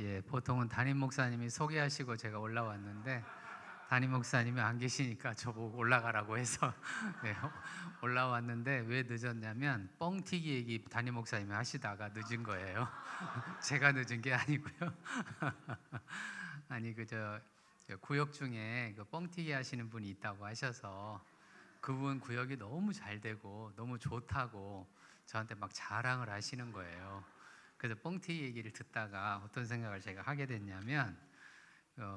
예, 보통은 담임 목사님이 소개하시고 제가 올라왔는데 담임 목사님이 안 계시니까 저보고 올라가라고 해서 네, 올라왔는데 왜 늦었냐면 뻥튀기 얘기 담임 목사님이 하시다가 늦은 거예요. 제가 늦은 게 아니고요. 아니 그저 구역 중에 그 뻥튀기 하시는 분이 있다고 하셔서 그분 구역이 너무 잘 되고 너무 좋다고 저한테 막 자랑을 하시는 거예요. 그래서 뻥튀기 얘기를 듣다가 어떤 생각을 제가 하게 됐냐면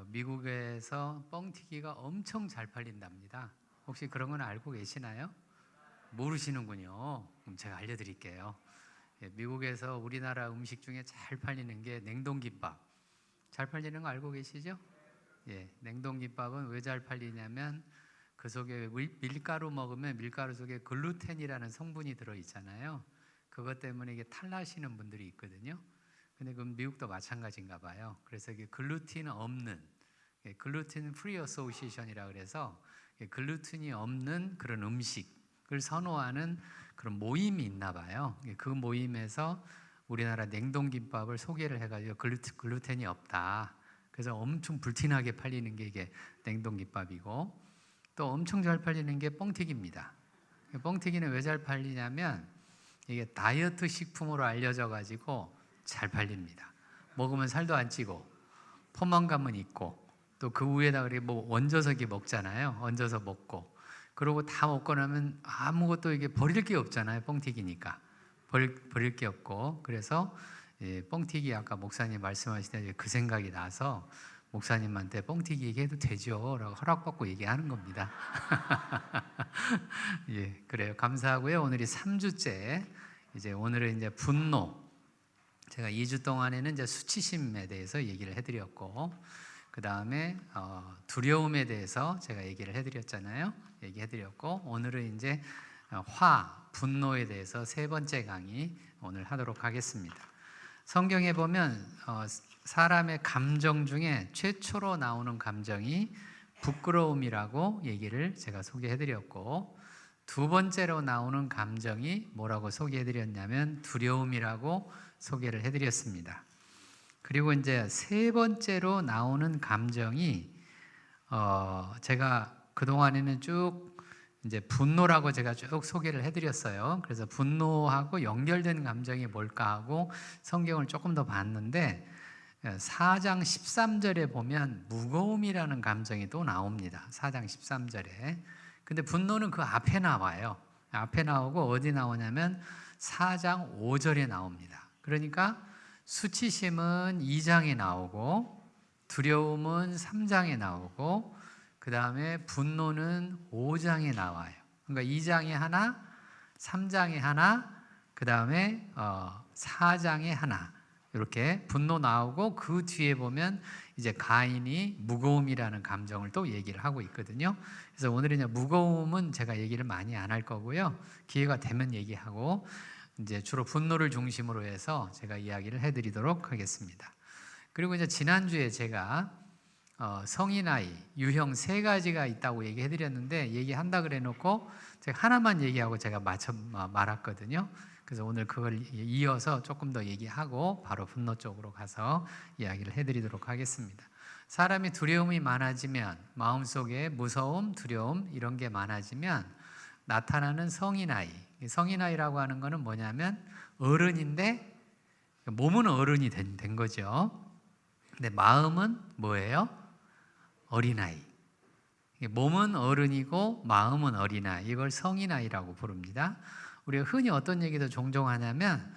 미국에서 뻥튀기가 엄청 잘 팔린답니다. 혹시 그런 건 알고 계시나요? 모르시는군요. 그럼 제가 알려드릴게요. 미국에서 우리나라 음식 중에 잘 팔리는 게 냉동김밥. 잘 팔리는 거 알고 계시죠? 예, 냉동김밥은 왜 잘 팔리냐면 그 속에 밀가루 먹으면 밀가루 속에 글루텐이라는 성분이 들어있잖아요. 그것 때문에 이게 탈나시는 분들이 있거든요. 근데 그 미국도 마찬가지인가 봐요. 그래서 이게 글루틴 없는 글루틴 프리 어소시에이션이라 그래서 글루틴이 없는 그런 음식을 선호하는 그런 모임이 있나 봐요. 그 모임에서 우리나라 냉동김밥을 소개를 해가지고 글루텐이 없다. 그래서 엄청 불티나게 팔리는 게 이게 냉동김밥이고 또 엄청 잘 팔리는 게 뻥튀기입니다. 뻥튀기는 왜 잘 팔리냐면 이게 다이어트 식품으로 알려져 가지고 잘 팔립니다. 먹으면 살도 안 찌고 포만감은 있고 또 그 위에다 뭐 얹어서 이렇게 먹잖아요. 얹어서 먹고 그러고 다 먹고 나면 아무것도 이게 버릴 게 없잖아요. 뻥튀기니까 버릴 게 없고 그래서 뻥튀기 아까 목사님 말씀하시던 그 생각이 나서 목사님한테 뻥튀기 얘기해도 되죠? 라고 허락받고 얘기하는 겁니다. 예, 그래요. 감사하고요. 오늘이 3주째. 이제 오늘은 이제 분노. 제가 2주 동안에는 이제 수치심에 대해서 얘기를 해드렸고, 그 다음에 두려움에 대해서 제가 얘기를 해드렸잖아요. 얘기해드렸고, 오늘은 이제 분노에 대해서 세 번째 강의 오늘 하도록 하겠습니다. 성경에 보면 사람의 감정 중에 최초로 나오는 감정이 부끄러움이라고 얘기를 제가 소개해드렸고 두 번째로 나오는 감정이 뭐라고 소개해드렸냐면 두려움이라고 소개를 해드렸습니다. 그리고 이제 세 번째로 나오는 감정이 제가 그동안에는 쭉 이제 분노라고 제가 쭉 소개를 해드렸어요. 그래서 분노하고 연결된 감정이 뭘까 하고 성경을 조금 더 봤는데 4장 13절에 보면 무거움이라는 감정이 또 나옵니다. 4장 13절에. 근데 분노는 그 앞에 나와요. 앞에 나오고 어디 나오냐면 4장 5절에 나옵니다. 그러니까 수치심은 2장에 나오고 두려움은 3장에 나오고 그 다음에 분노는 5장에 나와요. 그러니까 2장에 하나, 3장에 하나, 그 다음에 4장에 하나 이렇게 분노 나오고 그 뒤에 보면 이제 가인이 무거움이라는 감정을 또 얘기를 하고 있거든요. 그래서 오늘은 이제 무거움은 제가 얘기를 많이 안 할 거고요. 기회가 되면 얘기하고 이제 주로 분노를 중심으로 해서 제가 이야기를 해드리도록 하겠습니다. 그리고 이제 지난주에 제가 성인 아이, 유형 세 가지가 있다고 얘기해드렸는데 얘기한다 그래 놓고 제가 하나만 얘기하고 제가 말았거든요. 그래서 오늘 그걸 이어서 조금 더 얘기하고 바로 분노 쪽으로 가서 이야기를 해드리도록 하겠습니다. 사람이 두려움이 많아지면 마음속에 무서움, 두려움 이런 게 많아지면 나타나는 성인 아이. 성인 아이라고 하는 거는 뭐냐면 어른인데 몸은 어른이 된 거죠. 근데 마음은 뭐예요? 어린아이. 몸은 어른이고 마음은 어린아이. 이걸 성인아이라고 부릅니다. 우리가 흔히 어떤 얘기도 종종 하냐면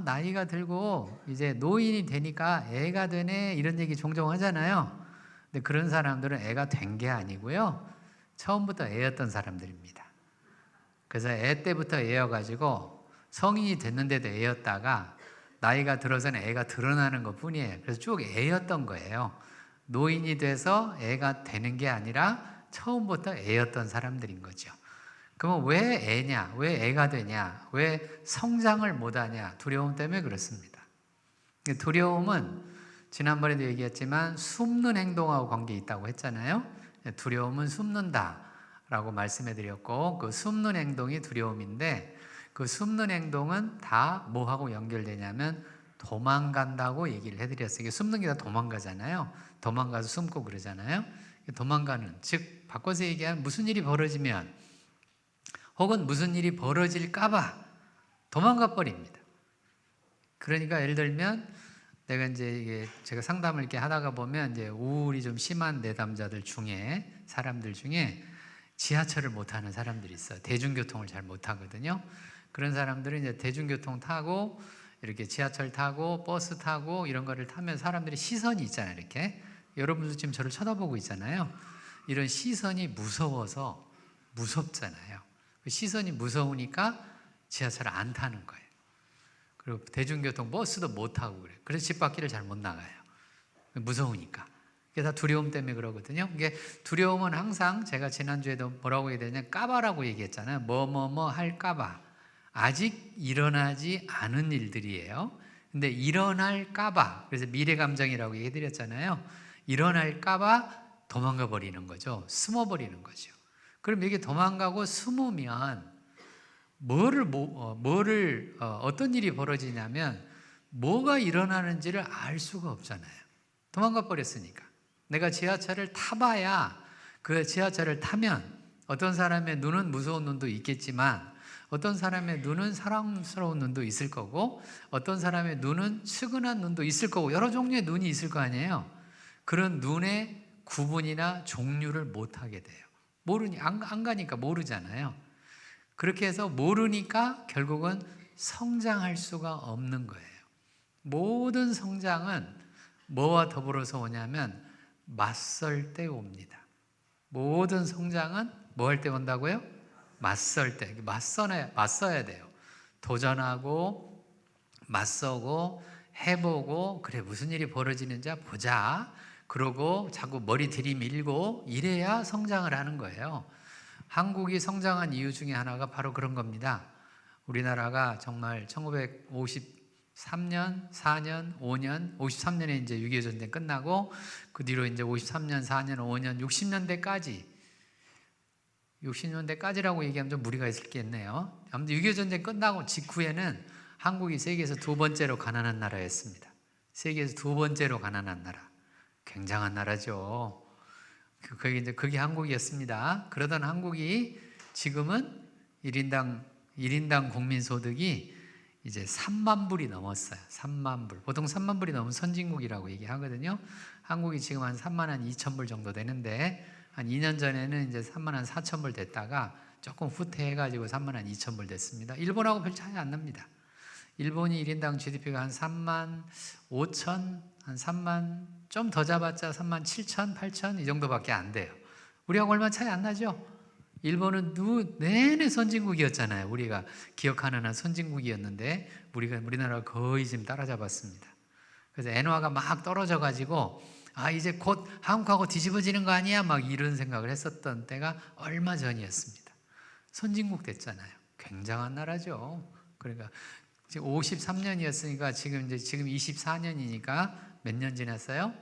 나이가 들고 이제 노인이 되니까 애가 되네 이런 얘기 종종 하잖아요. 근데 그런 사람들은 애가 된 게 아니고요. 처음부터 애였던 사람들입니다. 그래서 애 때부터 애여가지고 성인이 됐는데도 애였다가 나이가 들어서는 애가 드러나는 것 뿐이에요. 그래서 쭉 애였던 거예요. 노인이 돼서 애가 되는 게 아니라 처음부터 애였던 사람들인 거죠. 그러면 왜 애냐? 왜 애가 되냐? 왜 성장을 못하냐? 두려움 때문에 그렇습니다. 두려움은 지난번에도 얘기했지만 숨는 행동하고 관계 있다고 했잖아요. 두려움은 숨는다 라고 말씀해 드렸고 그 숨는 행동이 두려움인데 그 숨는 행동은 다 뭐하고 연결되냐면 도망간다고 얘기를 해드렸어요. 이게 숨는 게 다 도망가잖아요. 도망가서 숨고 그러잖아요. 도망가는, 즉 바꿔서 얘기하면 무슨 일이 벌어지면 혹은 무슨 일이 벌어질까봐 도망가 버립니다. 그러니까 예를 들면 내가 이제 이게 제가 상담을 이렇게 하다가 보면 이제 우울이 좀 심한 내담자들 중에, 사람들 중에 지하철을 못 타는 사람들이 있어요. 대중교통을 잘 못 타거든요. 그런 사람들은 이제 대중교통 타고 이렇게 지하철 타고 버스 타고 이런 거를 타면 사람들이 시선이 있잖아요. 이렇게 여러분도 지금 저를 쳐다보고 있잖아요. 이런 시선이 무서워서 무섭잖아요. 그 시선이 무서우니까 지하철을 안 타는 거예요. 그리고 대중교통 버스도 못 타고 그래요. 그래서 집 밖을 잘 못 나가요. 무서우니까. 이게 다 두려움 때문에 그러거든요. 이게 두려움은 항상 제가 지난주에도 뭐라고 얘기해야 되냐, 까봐라고 얘기했잖아요. 뭐뭐뭐 할까봐. 아직 일어나지 않은 일들이에요. 근데 일어날까봐, 그래서 미래감정이라고 얘기해드렸잖아요. 일어날까봐 도망가 버리는 거죠. 숨어버리는 거죠. 그럼 이게 도망가고 숨으면 어떤 일이 벌어지냐면 뭐가 일어나는지를 알 수가 없잖아요. 도망가 버렸으니까. 내가 지하철을 타봐야, 그 지하철을 타면 어떤 사람의 눈은 무서운 눈도 있겠지만 어떤 사람의 눈은 사랑스러운 눈도 있을 거고 어떤 사람의 눈은 측은한 눈도 있을 거고 여러 종류의 눈이 있을 거 아니에요. 그런 눈의 구분이나 종류를 못하게 돼요. 안 가니까 모르잖아요. 그렇게 해서 모르니까 결국은 성장할 수가 없는 거예요. 모든 성장은 뭐와 더불어서 오냐면 맞설 때 옵니다. 모든 성장은 뭐 할 때 온다고요? 맞설 때. 맞서야 돼요. 도전하고 맞서고 해보고, 그래 무슨 일이 벌어지는지 보자. 그러고 자꾸 머리 들이밀고 이래야 성장을 하는 거예요. 한국이 성장한 이유 중에 하나가 바로 그런 겁니다. 우리나라가 정말 1953년, 4년, 5년, 53년에 이제 6.25 전쟁 끝나고 그 뒤로 이제 53년, 4년, 5년, 60년대까지라고 얘기하면 좀 무리가 있겠네요. 아무튼 6.25 전쟁 끝나고 직후에는 한국이 세계에서 두 번째로 가난한 나라였습니다. 세계에서 두 번째로 가난한 나라. 굉장한 나라죠. 그게 한국이었습니다. 그러던 한국이 지금은 1인당 국민소득이 이제 3만 불이 넘었어요. 3만 불. 보통 3만 불이 넘으면 선진국이라고 얘기하거든요. 한국이 지금 한 3만 한 2천 불 정도 되는데 한 2년 전에는 이제 3만 한 4천 불 됐다가 조금 후퇴해가지고 3만 한 2천 불 됐습니다. 일본하고 별 차이 안 납니다. 일본이 1인당 GDP가 한 3만 5천, 한 3만 좀 더 잡았자 3만 7천, 8천 이 정도밖에 안 돼요. 우리하고 얼마 차이 안 나죠? 일본은 내내 선진국이었잖아요. 우리가 기억하는 한 선진국이었는데 우리나라가 거의 지금 따라잡았습니다. 그래서 엔화가 막 떨어져가지고 이제 곧 한국하고 뒤집어지는 거 아니야? 막 이런 생각을 했었던 때가 얼마 전이었습니다. 선진국 됐잖아요. 굉장한 나라죠. 그러니까 지금 53년이었으니까 지금 24년이니까 몇 년 지났어요?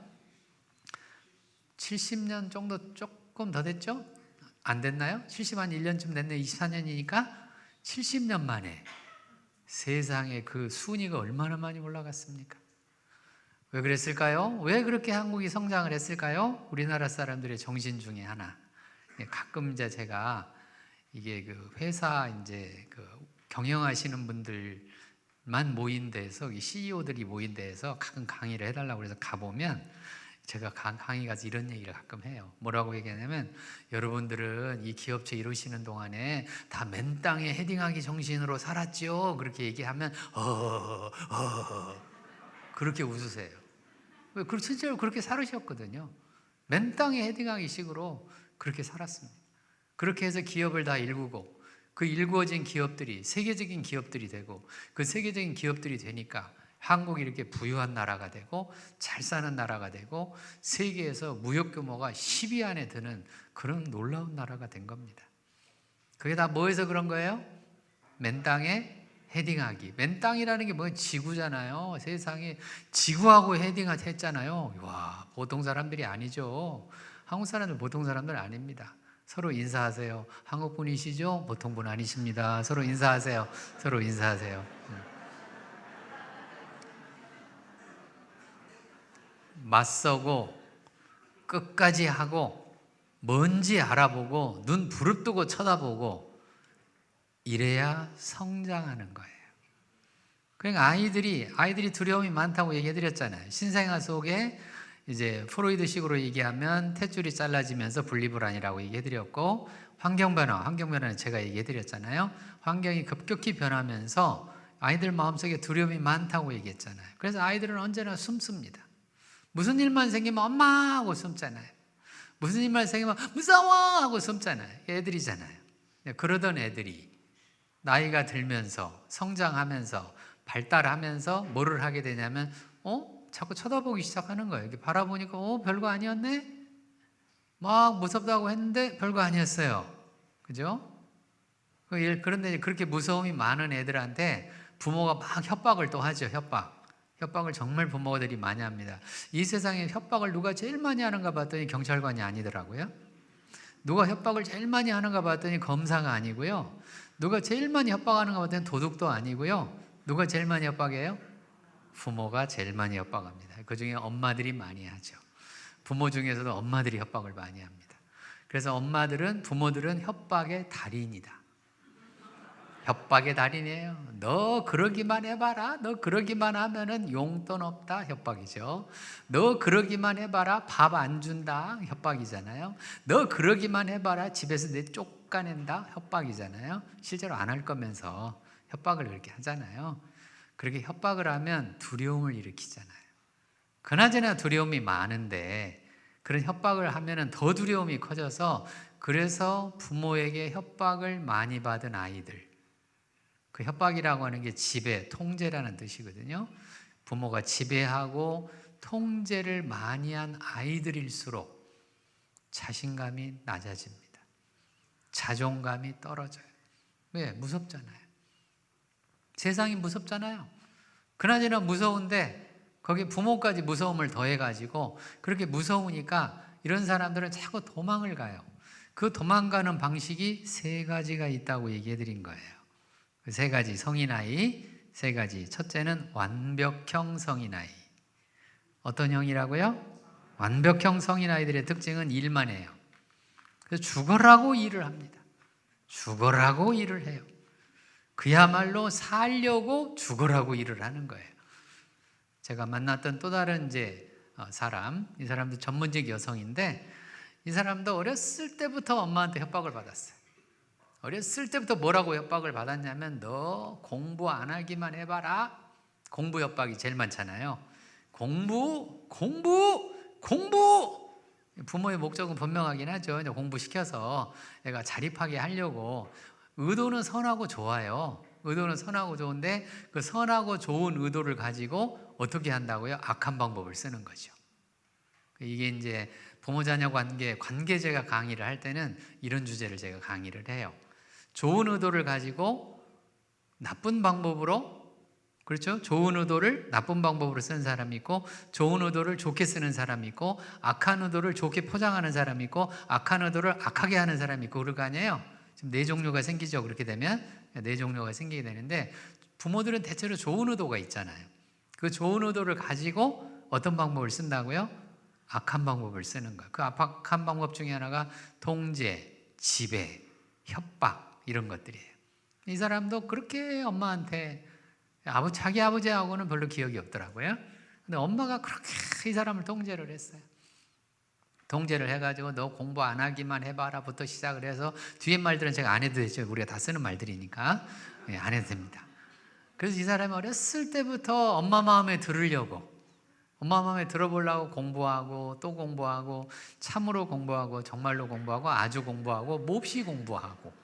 70년 정도 조금 더 됐죠? 안 됐나요? 70한 1년쯤 됐네. 24년이니까 70년 만에 세상에 그 순위가 얼마나 많이 올라갔습니까? 왜 그랬을까요? 왜 그렇게 한국이 성장을 했을까요? 우리나라 사람들의 정신 중에 하나. 가끔 이제 제가 이게 그 회사 이제 그 경영하시는 분들만 모인 데서 CEO들이 모인 데에서 가끔 강의를 해달라고 그래서 가보면 제가 강의 가서 이런 얘기를 가끔 해요. 뭐라고 얘기하냐면 여러분들은 이 기업체 이루시는 동안에 다 맨 땅에 헤딩하기 정신으로 살았죠. 그렇게 얘기하면 그렇게 웃으세요. 실제로 그렇게 살으셨거든요. 맨 땅에 헤딩하기 식으로 그렇게 살았습니다. 그렇게 해서 기업을 다 일구고 그 일구어진 기업들이 세계적인 기업들이 되고 그 세계적인 기업들이 되니까 한국이 이렇게 부유한 나라가 되고 잘 사는 나라가 되고 세계에서 무역 규모가 10위 안에 드는 그런 놀라운 나라가 된 겁니다. 그게 다 뭐해서 그런 거예요? 맨 땅에 헤딩하기. 맨 땅이라는 게 뭐예요? 지구잖아요. 세상에 지구하고 헤딩했잖아요. 와, 보통 사람들이 아니죠. 한국 사람들 보통 사람들 아닙니다. 서로 인사하세요. 한국 분이시죠? 보통 분 아니십니다. 서로 인사하세요. 서로 인사하세요. 맞서고 끝까지 하고 뭔지 알아보고 눈 부릅뜨고 쳐다보고 이래야 성장하는 거예요. 그러니까 아이들이 두려움이 많다고 얘기해드렸잖아요. 신생아 속에 이제 프로이드식으로 얘기하면 탯줄이 잘라지면서 분리불안이라고 얘기해드렸고, 환경변화는 제가 얘기해드렸잖아요. 환경이 급격히 변하면서 아이들 마음속에 두려움이 많다고 얘기했잖아요. 그래서 아이들은 언제나 숨습니다. 무슨 일만 생기면 엄마 하고 숨잖아요. 무슨 일만 생기면 무서워 하고 숨잖아요. 애들이잖아요. 그러던 애들이 나이가 들면서 성장하면서 발달하면서 뭐를 하게 되냐면 자꾸 쳐다보기 시작하는 거예요. 이렇게 바라보니까 별거 아니었네? 막 무섭다고 했는데 별거 아니었어요. 그죠? 그런데 그렇게 무서움이 많은 애들한테 부모가 막 협박을 또 하죠. 협박을 정말 부모들이 많이 합니다. 이 세상에 협박을 누가 제일 많이 하는가 봤더니 경찰관이 아니더라고요. 누가 협박을 제일 많이 하는가 봤더니 검사가 아니고요. 누가 제일 많이 협박하는가 봤더니 도둑도 아니고요. 누가 제일 많이 협박해요? 부모가 제일 많이 협박합니다. 그 중에 엄마들이 많이 하죠. 부모 중에서도 엄마들이 협박을 많이 합니다. 그래서 부모들은 협박의 달인이다. 협박의 달인이에요. 너 그러기만 해봐라. 너 그러기만 하면은 용돈 없다. 협박이죠. 너 그러기만 해봐라. 밥 안 준다. 협박이잖아요. 너 그러기만 해봐라. 집에서 내 쫓아낸다. 협박이잖아요. 실제로 안 할 거면서 협박을 그렇게 하잖아요. 그렇게 협박을 하면 두려움을 일으키잖아요. 그나저나 두려움이 많은데 그런 협박을 하면은 더 두려움이 커져서, 그래서 부모에게 협박을 많이 받은 아이들, 그 협박이라고 하는 게 지배, 통제라는 뜻이거든요. 부모가 지배하고 통제를 많이 한 아이들일수록 자신감이 낮아집니다. 자존감이 떨어져요. 왜? 무섭잖아요. 세상이 무섭잖아요. 그나저나 무서운데 거기에 부모까지 무서움을 더해가지고 그렇게 무서우니까 이런 사람들은 자꾸 도망을 가요. 그 도망가는 방식이 3가지가 있다고 얘기해드린 거예요. 그 3가지 성인아이, 3가지. 첫째는 완벽형 성인아이. 어떤 형이라고요? 완벽형 성인아이들의 특징은 일만 해요. 그래서 죽어라고 일을 합니다. 죽어라고 일을 해요. 그야말로 살려고 죽어라고 일을 하는 거예요. 제가 만났던 또 다른 이 사람도 전문직 여성인데, 이 사람도 어렸을 때부터 엄마한테 협박을 받았어요. 어렸을 때부터 뭐라고 협박을 받았냐면, 너 공부 안 하기만 해봐라. 공부 협박이 제일 많잖아요. 공부. 부모의 목적은 분명하긴 하죠. 공부시켜서 애가 자립하게 하려고. 의도는 선하고 좋아요. 의도는 선하고 좋은데 그 선하고 좋은 의도를 가지고 어떻게 한다고요? 악한 방법을 쓰는 거죠. 이게 이제 부모 자녀 관계제가 강의를 할 때는 이런 주제를 제가 강의를 해요. 좋은 의도를 가지고 나쁜 방법으로, 그렇죠? 좋은 의도를 나쁜 방법으로 쓰는 사람이 있고, 좋은 의도를 좋게 쓰는 사람이 있고, 악한 의도를 좋게 포장하는 사람이 있고, 악한 의도를 악하게 하는 사람이 있고, 그럴 거 아니에요? 지금 4종류가 생기죠. 그렇게 되면 4종류가 생기게 되는데, 부모들은 대체로 좋은 의도가 있잖아요. 그 좋은 의도를 가지고 어떤 방법을 쓴다고요? 악한 방법을 쓰는 거예요. 그 악한 방법 중에 하나가 통제, 지배, 협박, 이런 것들이에요. 이 사람도 그렇게 엄마한테, 자기 아버지하고는 별로 기억이 없더라고요. 근데 엄마가 그렇게 이 사람을 통제를 했어요. 통제를 해가지고 너 공부 안 하기만 해봐라 부터 시작을 해서, 뒤에 말들은 제가 안 해도 되죠. 우리가 다 쓰는 말들이니까 안 해도 됩니다. 그래서 이 사람이 어렸을 때부터 엄마 마음에 들으려고, 엄마 마음에 들어보려고 공부하고 또 공부하고, 참으로 공부하고 정말로 공부하고 아주 공부하고 몹시 공부하고,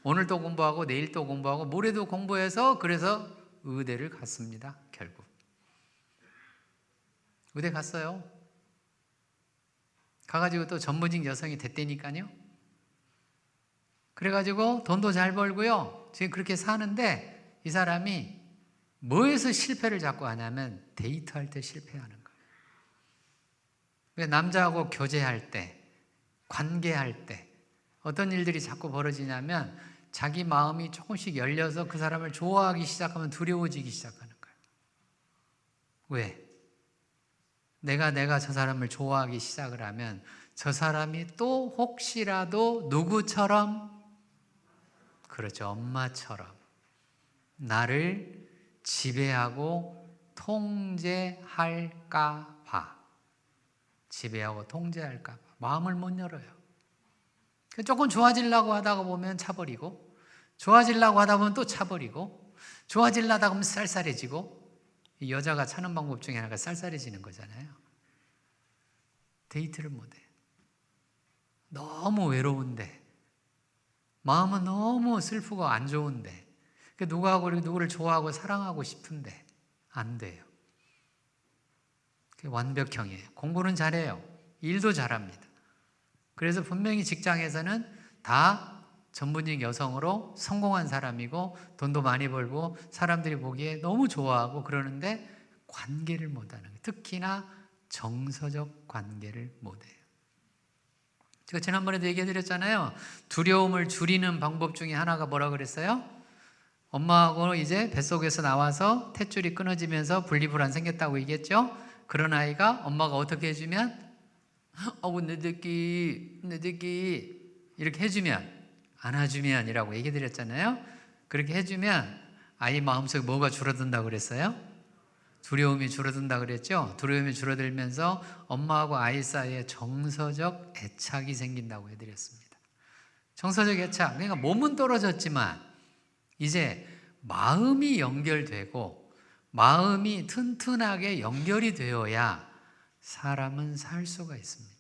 오늘 또 공부하고 내일 또 공부하고 모레도 공부해서, 그래서 의대를 갔습니다. 결국 의대 갔어요. 가가지고 또 전문직 여성이 됐다니까요. 그래가지고 돈도 잘 벌고요. 지금 그렇게 사는데, 이 사람이 뭐에서 실패를 자꾸 하냐면 데이트할 때 실패하는 거예요. 남자하고 교제할 때, 관계할 때 어떤 일들이 자꾸 벌어지냐면, 자기 마음이 조금씩 열려서 그 사람을 좋아하기 시작하면 두려워지기 시작하는 거예요. 왜? 내가 저 사람을 좋아하기 시작을 하면 저 사람이 또 혹시라도 누구처럼, 그렇죠, 엄마처럼 나를 지배하고 통제할까 봐. 지배하고 통제할까 봐 마음을 못 열어요. 조금 좋아지려고 하다가 보면 차버리고, 좋아지려고 하다 보면 또 차버리고, 좋아지려다 보면 쌀쌀해지고. 이 여자가 차는 방법 중에 하나가 쌀쌀해지는 거잖아요. 데이트를 못해. 너무 외로운데, 마음은 너무 슬프고 안 좋은데, 누구를 좋아하고 사랑하고 싶은데 안 돼요. 완벽형이에요. 공부는 잘해요. 일도 잘합니다. 그래서 분명히 직장에서는 다 전문직 여성으로 성공한 사람이고 돈도 많이 벌고 사람들이 보기에 너무 좋아하고 그러는데 관계를 못하는 거예요. 특히나 정서적 관계를 못해요. 제가 지난번에도 얘기해드렸잖아요. 두려움을 줄이는 방법 중에 하나가 뭐라 그랬어요? 엄마하고 이제 뱃속에서 나와서 탯줄이 끊어지면서 분리불안 생겼다고 얘기했죠. 그런 아이가 엄마가 어떻게 해주면 내 새끼 이렇게 해주면, 안아주면이라고 얘기해드렸잖아요. 그렇게 해주면 아이 마음속에 뭐가 줄어든다고 그랬어요? 두려움이 줄어든다고 그랬죠. 두려움이 줄어들면서 엄마하고 아이 사이에 정서적 애착이 생긴다고 해드렸습니다. 정서적 애착, 그러니까 몸은 떨어졌지만 이제 마음이 연결되고 마음이 튼튼하게 연결이 되어야 사람은 살 수가 있습니다.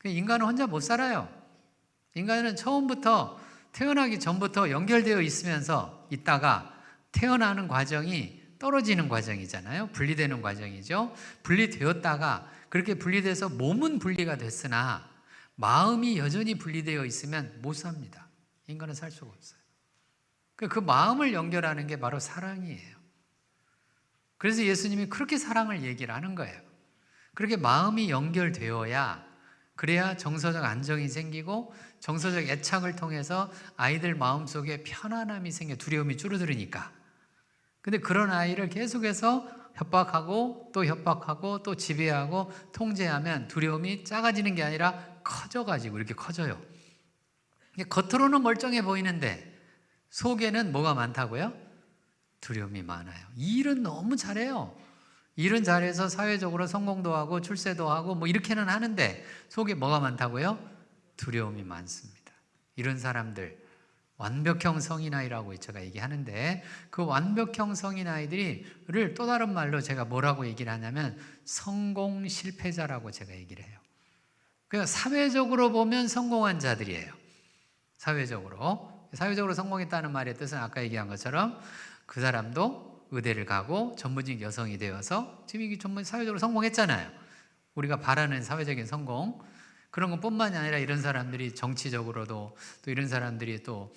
인간은 혼자 못 살아요. 인간은 처음부터, 태어나기 전부터 연결되어 있다가 태어나는 과정이 떨어지는 과정이잖아요. 분리되는 과정이죠. 분리되었다가 그렇게 분리돼서 몸은 분리가 됐으나 마음이 여전히 분리되어 있으면 못 삽니다. 인간은 살 수가 없어요. 그 마음을 연결하는 게 바로 사랑이에요. 그래서 예수님이 그렇게 사랑을 얘기를 하는 거예요. 그렇게 마음이 연결되어야, 그래야 정서적 안정이 생기고 정서적 애착을 통해서 아이들 마음속에 편안함이 생겨, 두려움이 줄어들으니까. 근데 그런 아이를 계속해서 협박하고 또 지배하고 통제하면 두려움이 작아지는 게 아니라 커져가지고 이렇게 커져요. 겉으로는 멀쩡해 보이는데 속에는 뭐가 많다고요? 두려움이 많아요. 일은 너무 잘해요. 일은 잘해서 사회적으로 성공도 하고 출세도 하고 뭐 이렇게는 하는데 속에 뭐가 많다고요? 두려움이 많습니다. 이런 사람들 완벽형 성인아이라고 제가 얘기하는데, 그 완벽형 성인아이들을 또 다른 말로 제가 뭐라고 얘기를 하냐면 성공 실패자라고 제가 얘기를 해요. 그러니까 사회적으로 보면 성공한 자들이에요. 사회적으로 성공했다는 말의 뜻은 아까 얘기한 것처럼 그 사람도 의대를 가고 전문직 여성이 되어서 지금 이게 전문 사회적으로 성공했잖아요. 우리가 바라는 사회적인 성공, 그런 것뿐만이 아니라 이런 사람들이 정치적으로도, 또 이런 사람들이 또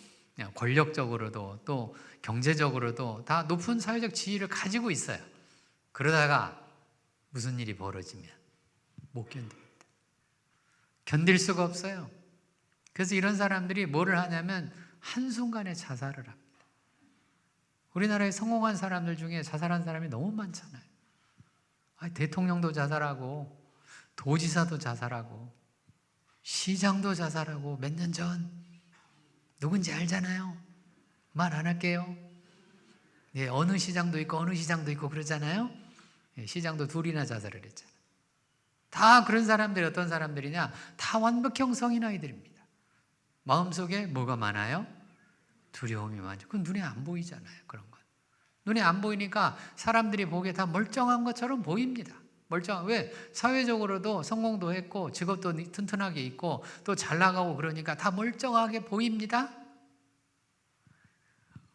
권력적으로도, 또 경제적으로도 다 높은 사회적 지위를 가지고 있어요. 그러다가 무슨 일이 벌어지면 못 견딥니다. 견딜 수가 없어요. 그래서 이런 사람들이 뭐를 하냐면 한순간에 자살을 합니다. 우리나라에 성공한 사람들 중에 자살한 사람이 너무 많잖아요. 대통령도 자살하고 도지사도 자살하고 시장도 자살하고, 몇 년 전 누군지 알잖아요. 말 안 할게요. 어느 시장도 있고 그러잖아요. 시장도 둘이나 자살을 했잖아요. 다 그런 사람들이 어떤 사람들이냐? 다 완벽형 성인아이들입니다. 마음속에 뭐가 많아요? 두려움이 많죠. 그건 눈에 안 보이잖아요. 그런 건 눈에 안 보이니까 사람들이 보기에 다 멀쩡한 것처럼 보입니다. 왜? 사회적으로도 성공도 했고 직업도 튼튼하게 있고 또 잘 나가고 그러니까 다 멀쩡하게 보입니다.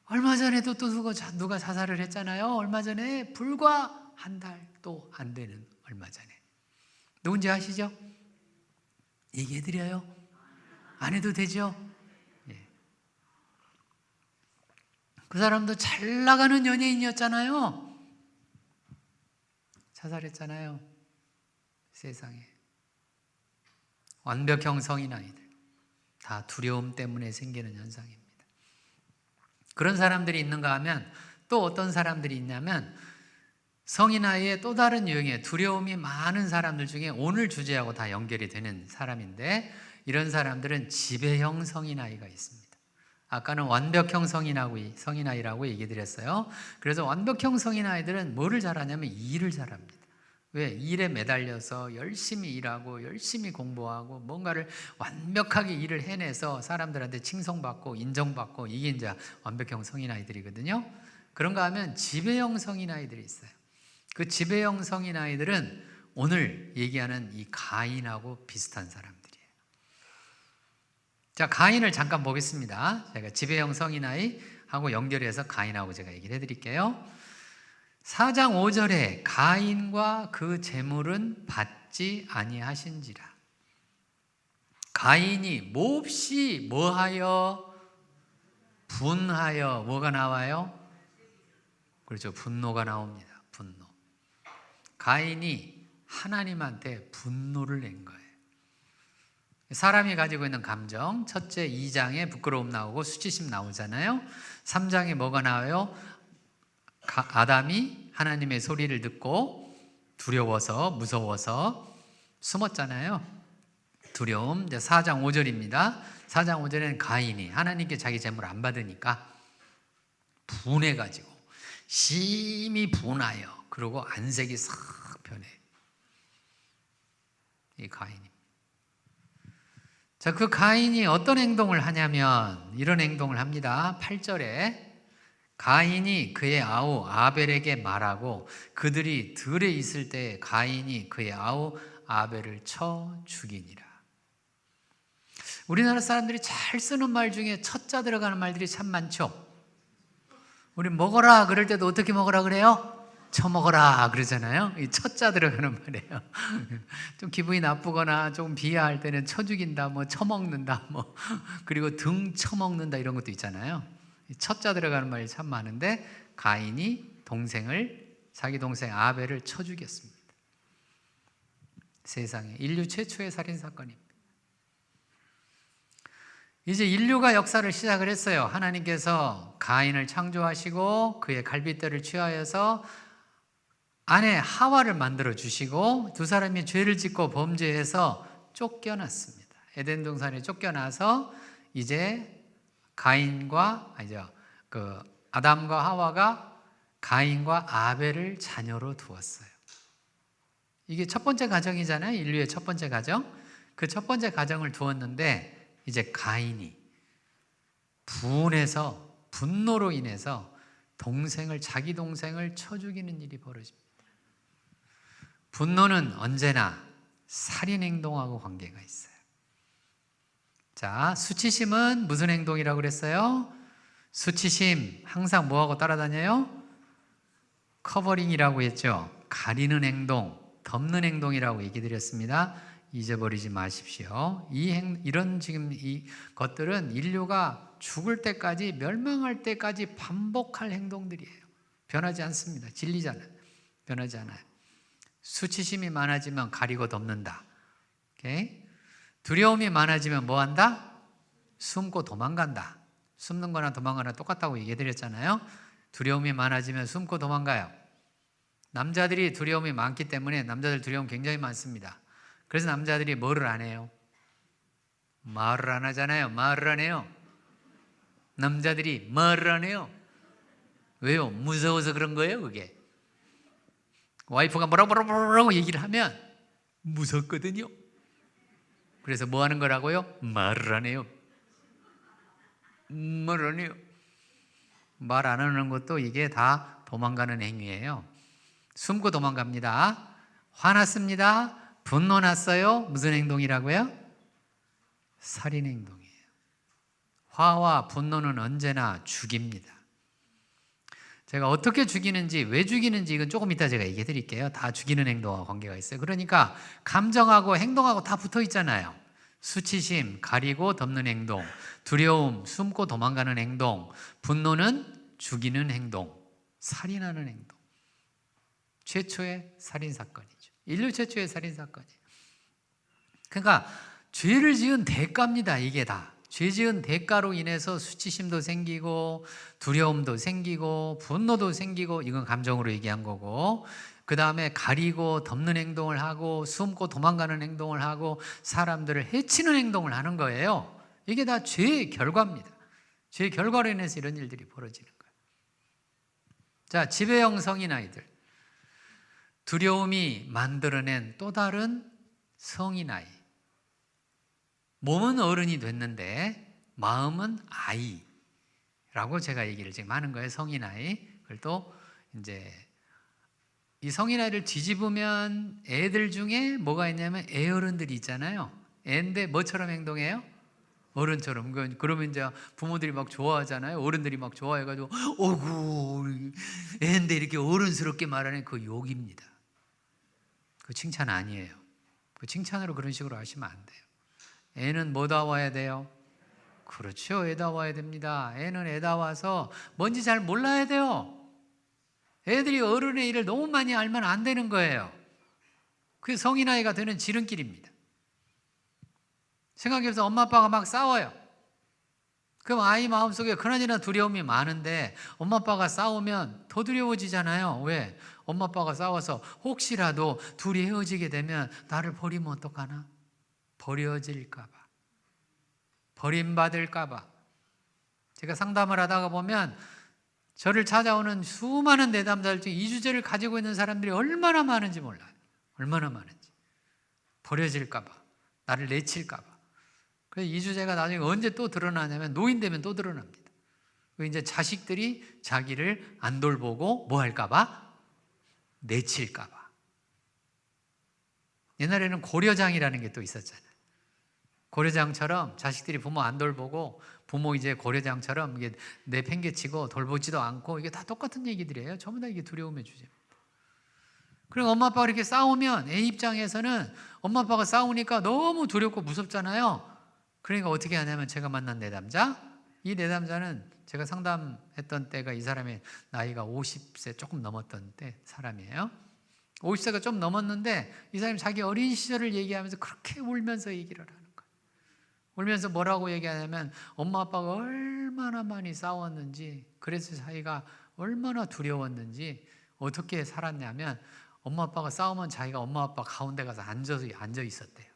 얼마 전에도 또 누가 자살을 했잖아요. 얼마 전에 불과 한 달도 안 되는 얼마 전에. 누군지 아시죠? 얘기해드려요? 안 해도 되죠? 그 사람도 잘 나가는 연예인이었잖아요. 자살했잖아요. 세상에. 완벽형 성인아이들. 다 두려움 때문에 생기는 현상입니다. 그런 사람들이 있는가 하면 또 어떤 사람들이 있냐면 성인아이의 또 다른 유형의 두려움이 많은 사람들 중에 오늘 주제하고 다 연결이 되는 사람인데, 이런 사람들은 지배형 성인아이가 있습니다. 아까는 완벽형 성인아이라고 얘기 드렸어요. 그래서 완벽형 성인아이들은 뭐를 잘하냐면 일을 잘합니다. 왜? 일에 매달려서 열심히 일하고 열심히 공부하고 뭔가를 완벽하게 일을 해내서 사람들한테 칭송받고 인정받고, 이게 이제 완벽형 성인아이들이거든요. 그런가 하면 지배형 성인아이들이 있어요. 그 지배형 성인아이들은 오늘 얘기하는 이 가인하고 비슷한 사람들이에요. 자, 가인을 잠깐 보겠습니다. 제가 지배형 성인아이하고 연결해서 가인하고 제가 얘기를 해드릴게요. 4장 5절에 가인과 그 재물은 받지 아니하신지라. 가인이 몹시 뭐하여? 분하여. 뭐가 나와요? 그렇죠. 분노가 나옵니다. 분노. 가인이 하나님한테 분노를 낸 거예요. 사람이 가지고 있는 감정, 첫째 2장에 부끄러움 나오고 수치심 나오잖아요. 3장에 뭐가 나와요? 아담이 하나님의 소리를 듣고 두려워서 무서워서 숨었잖아요. 두려움. 이제 4장 5절입니다. 4장 5절에는 가인이 하나님께 자기 재물 안 받으니까 분해가지고 심히 분하여, 그리고 안색이 싹 변해. 이 가인입니다. 자, 그 가인이 어떤 행동을 하냐면 이런 행동을 합니다. 8절에 가인이 그의 아우 아벨에게 말하고 그들이 들에 있을 때 가인이 그의 아우 아벨을 쳐 죽이니라. 우리나라 사람들이 잘 쓰는 말 중에 첫자 들어가는 말들이 참 많죠. 우리 먹어라 그럴 때도 어떻게 먹으라 그래요? 처먹어라 그러잖아요. 이 첫자 들어가는 말이에요. 좀 기분이 나쁘거나 좀 비하할 때는 쳐 죽인다, 뭐 처먹는다, 뭐 그리고 등 처먹는다, 이런 것도 있잖아요. 첫자 들어가는 말이 참 많은데, 가인이 자기 동생 아벨을 쳐 죽였습니다. 세상에 인류 최초의 살인 사건입니다. 이제 인류가 역사를 시작을 했어요. 하나님께서 가인을 창조하시고 그의 갈빗대를 취하여서 아내 하와를 만들어 주시고 두 사람이 죄를 짓고 범죄해서 쫓겨났습니다. 에덴 동산에 쫓겨나서 이제 아담과 하와가 가인과 아벨을 자녀로 두었어요. 이게 첫 번째 가정이잖아요. 인류의 첫 번째 가정. 그 첫 번째 가정을 두었는데 이제 가인이 분노로 인해서 자기 동생을 쳐 죽이는 일이 벌어집니다. 분노는 언제나 살인 행동하고 관계가 있어요. 자, 수치심은 무슨 행동이라고 그랬어요? 수치심 항상 뭐하고 따라다녀요? 커버링이라고 했죠. 가리는 행동, 덮는 행동이라고 얘기 드렸습니다. 잊어버리지 마십시오. 이런 지금 이 것들은 인류가 죽을 때까지, 멸망할 때까지 반복할 행동들이에요. 변하지 않습니다. 진리잖아요. 변하지 않아요. 수치심이 많아지면 가리고 덮는다. 오케이? 두려움이 많아지면 뭐 한다? 숨고 도망간다. 숨는 거나 도망가나 똑같다고 얘기 드렸잖아요. 두려움이 많아지면 숨고 도망가요. 남자들이 두려움이 많기 때문에, 남자들 두려움 굉장히 많습니다. 그래서 남자들이 뭐를 안 해요? 말을 안 하잖아요. 말을 안 해요. 남자들이 말을 안 해요. 왜요? 무서워서 그런 거예요, 그게. 와이프가 뭐라고 얘기를 하면 무섭거든요. 그래서 뭐 하는 거라고요? 말을 안 해요. 말을 안 해요. 말 안 하는 것도 이게 다 도망가는 행위예요. 숨고 도망갑니다. 화났습니다. 분노 났어요. 무슨 행동이라고요? 살인 행동이에요. 화와 분노는 언제나 죽입니다. 제가 어떻게 죽이는지, 왜 죽이는지 이건 조금 이따 제가 얘기해 드릴게요. 다 죽이는 행동과 관계가 있어요. 그러니까 감정하고 행동하고 다 붙어 있잖아요. 수치심, 가리고 덮는 행동, 두려움, 숨고 도망가는 행동, 분노는 죽이는 행동, 살인하는 행동. 최초의 살인 사건이죠. 인류 최초의 살인 사건이에요. 그러니까 죄를 지은 대가입니다. 이게 다 죄 지은 대가로 인해서 수치심도 생기고 두려움도 생기고 분노도 생기고, 이건 감정으로 얘기한 거고, 그 다음에 가리고 덮는 행동을 하고 숨고 도망가는 행동을 하고 사람들을 해치는 행동을 하는 거예요. 이게 다 죄의 결과입니다. 죄의 결과로 인해서 이런 일들이 벌어지는 거예요. 자, 지배형 성인 아이들. 두려움이 만들어낸 또 다른 성인 아이. 몸은 어른이 됐는데 마음은 아이라고 제가 얘기를 지금 하는 거예요. 성인 아이. 그걸 또 이제 이 성인 아이를 뒤집으면 애들 중에 뭐가 있냐면 애 어른들이 있잖아요. 애인데 뭐처럼 행동해요? 어른처럼. 그러면 이제 부모들이 막 좋아하잖아요. 어른들이 막 좋아해가지고 어구 애인데 이렇게 어른스럽게 말하는 그 욕입니다. 그 칭찬 아니에요. 그 칭찬으로 그런 식으로 하시면 안 돼요. 애는 뭐다워야 돼요? 그렇죠. 애다워야 됩니다. 애는 애다워서 뭔지 잘 몰라야 돼요. 애들이 어른의 일을 너무 많이 알면 안 되는 거예요. 그게 성인 아이가 되는 지름길입니다. 생각해보세요. 엄마 아빠가 막 싸워요. 그럼 아이 마음속에 그나저나 두려움이 많은데 엄마 아빠가 싸우면 더 두려워지잖아요. 왜? 엄마 아빠가 싸워서 혹시라도 둘이 헤어지게 되면 나를 버리면 어떡하나? 버려질까 봐. 버림받을까 봐. 제가 상담을 하다가 보면 저를 찾아오는 수많은 내담자들 중에 이 주제를 가지고 있는 사람들이 얼마나 많은지 몰라요. 얼마나 많은지. 버려질까 봐. 나를 내칠까 봐. 그래서 이 주제가 나중에 언제 또 드러나냐면 노인 되면 또 드러납니다. 이제 자식들이 자기를 안 돌보고 뭐 할까 봐? 내칠까 봐. 옛날에는 고려장이라는 게 또 있었잖아요. 고려장처럼 자식들이 부모 안 돌보고 부모 이제 고려장처럼 이게 내팽개치고 돌보지도 않고, 이게 다 똑같은 얘기들이에요. 전부 다 이게 두려움의 주제입니다. 그리고 엄마 아빠가 이렇게 싸우면 애 입장에서는 엄마 아빠가 싸우니까 너무 두렵고 무섭잖아요. 그러니까 어떻게 하냐면 제가 만난 내담자, 이 내담자는 제가 상담했던 때가 이 사람의 나이가 50세 조금 넘었던 때 사람이에요. 50세가 좀 넘었는데 이 사람이 자기 어린 시절을 얘기하면서 그렇게 울면서 얘기를 하는 거예요. 울면서 뭐라고 얘기하냐면 엄마 아빠가 얼마나 많이 싸웠는지, 그래서 자기가 얼마나 두려웠는지, 어떻게 살았냐면 엄마 아빠가 싸우면 자기가 엄마 아빠 가운데 가서 앉아 있었대요.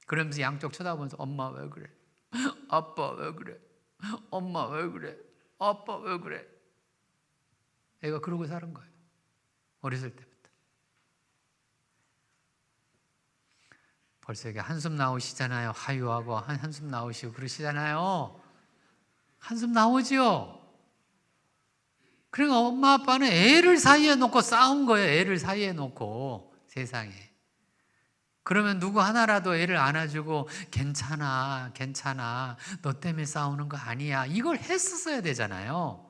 그러면서 양쪽 쳐다보면서 엄마 왜 그래? 아빠 왜 그래? 엄마 왜 그래? 아빠 왜 그래? 애가 그러고 사는 거예요. 어렸을 때부터. 벌써 이게 한숨 나오시잖아요. 하유하고 한숨 나오시고 그러시잖아요. 한숨 나오죠. 그러니까 엄마 아빠는 애를 사이에 놓고 싸운 거예요. 애를 사이에 놓고 세상에. 그러면 누구 하나라도 애를 안아주고 괜찮아, 괜찮아, 너 때문에 싸우는 거 아니야, 이걸 했었어야 되잖아요.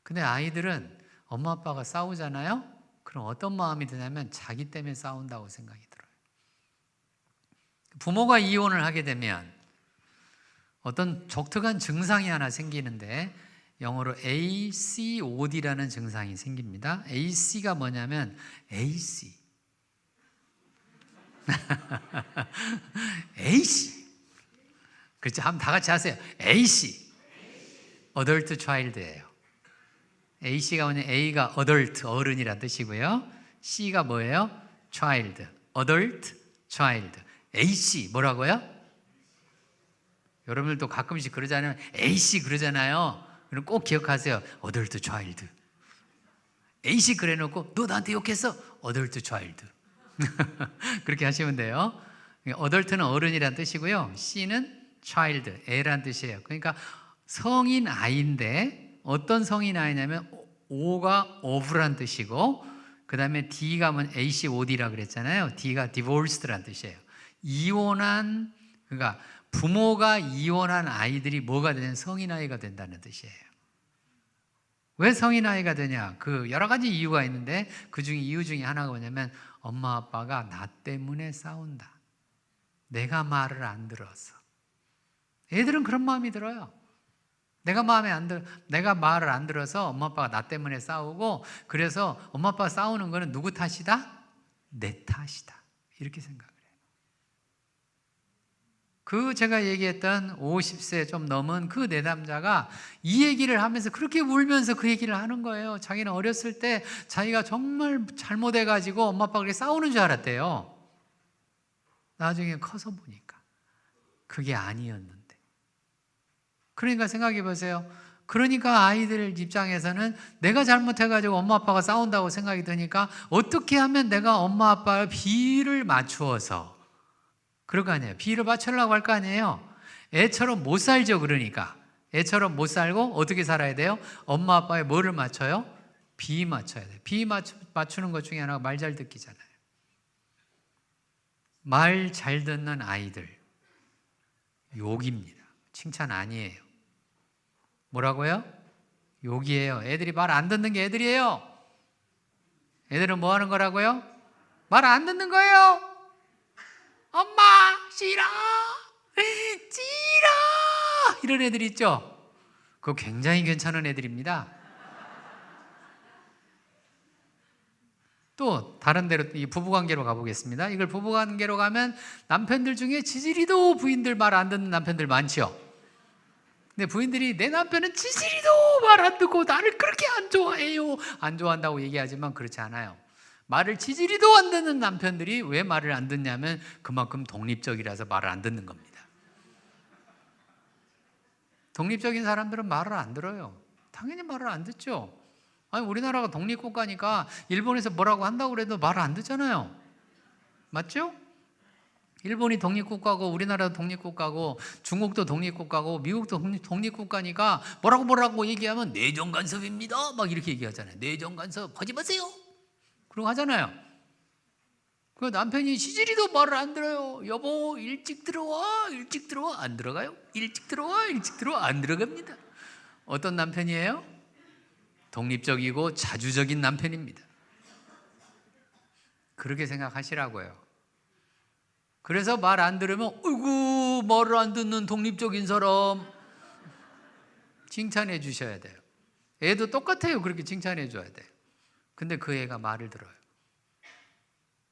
근데 아이들은 엄마 아빠가 싸우잖아요. 그럼 어떤 마음이 드냐면 자기 때문에 싸운다고 생각이 들어요. 부모가 이혼을 하게 되면 어떤 독특한 증상이 하나 생기는데 영어로 ACOD라는 증상이 생깁니다. AC가 뭐냐면 AC. AC. 그렇죠. 한번 다 같이 하세요. AC. Adult Child예요. AC가 뭐냐면 A가 Adult, 어른이란 뜻이고요. C가 뭐예요? Child. Adult Child. AC 뭐라고요? 여러분들도 가끔씩 그러잖아요. AC 그러잖아요. 그럼 꼭 기억하세요. Adult Child. AC 그래놓고 너 나한테 욕했어? Adult Child. 그렇게 하시면 돼요. Adult는 어른이란 뜻이고요. C는 Child, 애란 뜻이에요. 그러니까 성인 아이인데 어떤 성인 아이냐면 O가 of란 뜻이고, 그 다음에 D가 ACOD라 그랬잖아요. D가 divorced란 뜻이에요. 이혼한, 그러니까 부모가 이혼한 아이들이 뭐가 되냐면 성인 아이가 된다는 뜻이에요. 왜 성인 아이가 되냐? 그 여러 가지 이유가 있는데 그 중에 이유 중에 하나가 뭐냐면 엄마 아빠가 나 때문에 싸운다. 내가 말을 안 들어서. 애들은 그런 마음이 들어요. 내가 말을 안 들어서 엄마 아빠가 나 때문에 싸우고, 그래서 엄마 아빠가 싸우는 거는 누구 탓이다? 내 탓이다. 이렇게 생각을 해요. 그 제가 얘기했던 50세 좀 넘은 그 내담자가 이 얘기를 하면서 그렇게 울면서 그 얘기를 하는 거예요. 자기는 어렸을 때 자기가 정말 잘못해가지고 엄마 아빠가 그렇게 싸우는 줄 알았대요. 나중에 커서 보니까 그게 아니었는데. 그러니까 생각해 보세요. 그러니까 아이들 입장에서는 내가 잘못해가지고 엄마 아빠가 싸운다고 생각이 드니까 어떻게 하면 내가 엄마 아빠의 비위를 맞추어서, 그럴 거 아니에요. 비위를 맞추려고 할 거 아니에요. 애처럼 못 살죠. 그러니까 애처럼 못 살고 어떻게 살아야 돼요? 엄마 아빠의 뭐를 맞춰요? 비위 맞춰야 돼요. 비위 맞추는 것 중에 하나가 말 잘 듣기잖아요. 말 잘 듣는 아이들 욕입니다. 칭찬 아니에요. 뭐라고요? 욕이에요. 애들이 말 안 듣는 게 애들이에요. 애들은 뭐 하는 거라고요? 말 안 듣는 거예요. 엄마 싫어, 싫어, 이런 애들 있죠. 그거 굉장히 괜찮은 애들입니다. 또 다른 데로, 이 부부관계로 가보겠습니다. 이걸 부부관계로 가면 남편들 중에 지지리도 부인들 말 안 듣는 남편들 많죠. 근데 부인들이 내 남편은 지지리도 말 안 듣고 나를 그렇게 안 좋아해요, 안 좋아한다고 얘기하지만 그렇지 않아요. 말을 지지리도 안 듣는 남편들이 왜 말을 안 듣냐면 그만큼 독립적이라서 말을 안 듣는 겁니다. 독립적인 사람들은 말을 안 들어요. 당연히 말을 안 듣죠. 아니, 우리나라가 독립국가니까 일본에서 뭐라고 한다고 그래도 말을 안 듣잖아요. 맞죠? 일본이 독립국가고 우리나라도 독립국가고 중국도 독립국가고 미국도 독립국가니까 뭐라고 얘기하면 내정 간섭입니다 막 이렇게 얘기하잖아요. 내정 간섭 하지 마세요 그러고 하잖아요. 그 남편이 시질이도 말을 안 들어요. 여보 일찍 들어와, 일찍 들어와. 안 들어가요? 일찍 들어와, 일찍 들어와. 안 들어갑니다. 어떤 남편이에요? 독립적이고 자주적인 남편입니다. 그렇게 생각하시라고요. 그래서 말 안 들으면 어이구 말을 안 듣는 독립적인 사람 칭찬해 주셔야 돼요. 애도 똑같아요. 그렇게 칭찬해 줘야 돼요. 근데 그 애가 말을 들어요.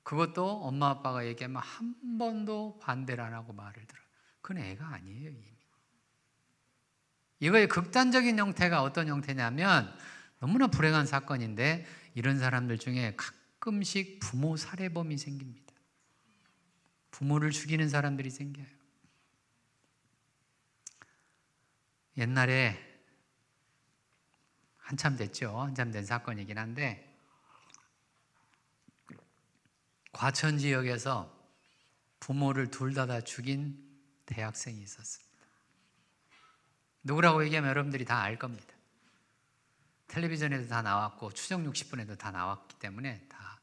그것도 엄마 아빠가 얘기하면 한 번도 반대를 안 하고 말을 들어요. 그건 애가 아니에요. 이미. 이거의 극단적인 형태가 어떤 형태냐면 너무나 불행한 사건인데 이런 사람들 중에 가끔씩 부모 살해범이 생깁니다. 부모를 죽이는 사람들이 생겨요. 옛날에 한참 됐죠. 한참 된 사건이긴 한데 과천 지역에서 부모를 둘 다 죽인 대학생이 있었습니다. 누구라고 얘기하면 여러분들이 다 알 겁니다. 텔레비전에도 다 나왔고 추정 60분에도 다 나왔기 때문에 다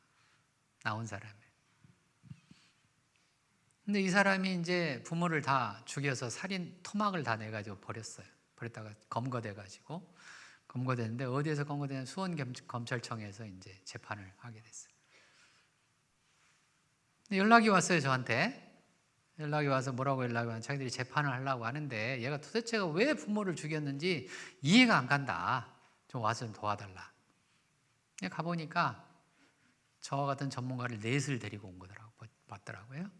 나온 사람이에요. 근데 이 사람이 이제 부모를 다 죽여서 살인 토막을 다 내가지고 버렸어요. 버렸다가 검거됐는데 어디에서 검거되냐면 수원검찰청에서 이제 재판을 하게 됐어요. 연락이 왔어요, 저한테. 연락이 와서 뭐라고 연락이 왔냐면 자기들이 재판을 하려고 하는데 얘가 도대체가 왜 부모를 죽였는지 이해가 안 간다. 좀 와서 좀 도와달라. 가보니까 저와 같은 전문가를 넷을 데리고 온 거더라고요. 봤더라고요.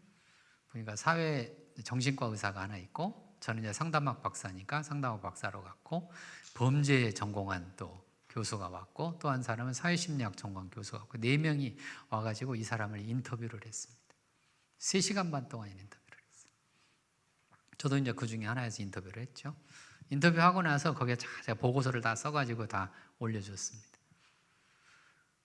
보니까 사회 정신과 의사가 하나 있고 저는 이제 상담학 박사니까 상담학 박사로 갔고 범죄 전공한 또 교수가 왔고 또 한 사람은 사회심리학 전공 교수가 왔고 4명이 와가지고 이 사람을 인터뷰를 했습니다. 3시간 반 동안 인터뷰를 했어요. 저도 이제 그 중에 하나에서 인터뷰를 했죠. 인터뷰하고 나서 거기에 제가 보고서를 다 써가지고 다 올려줬습니다.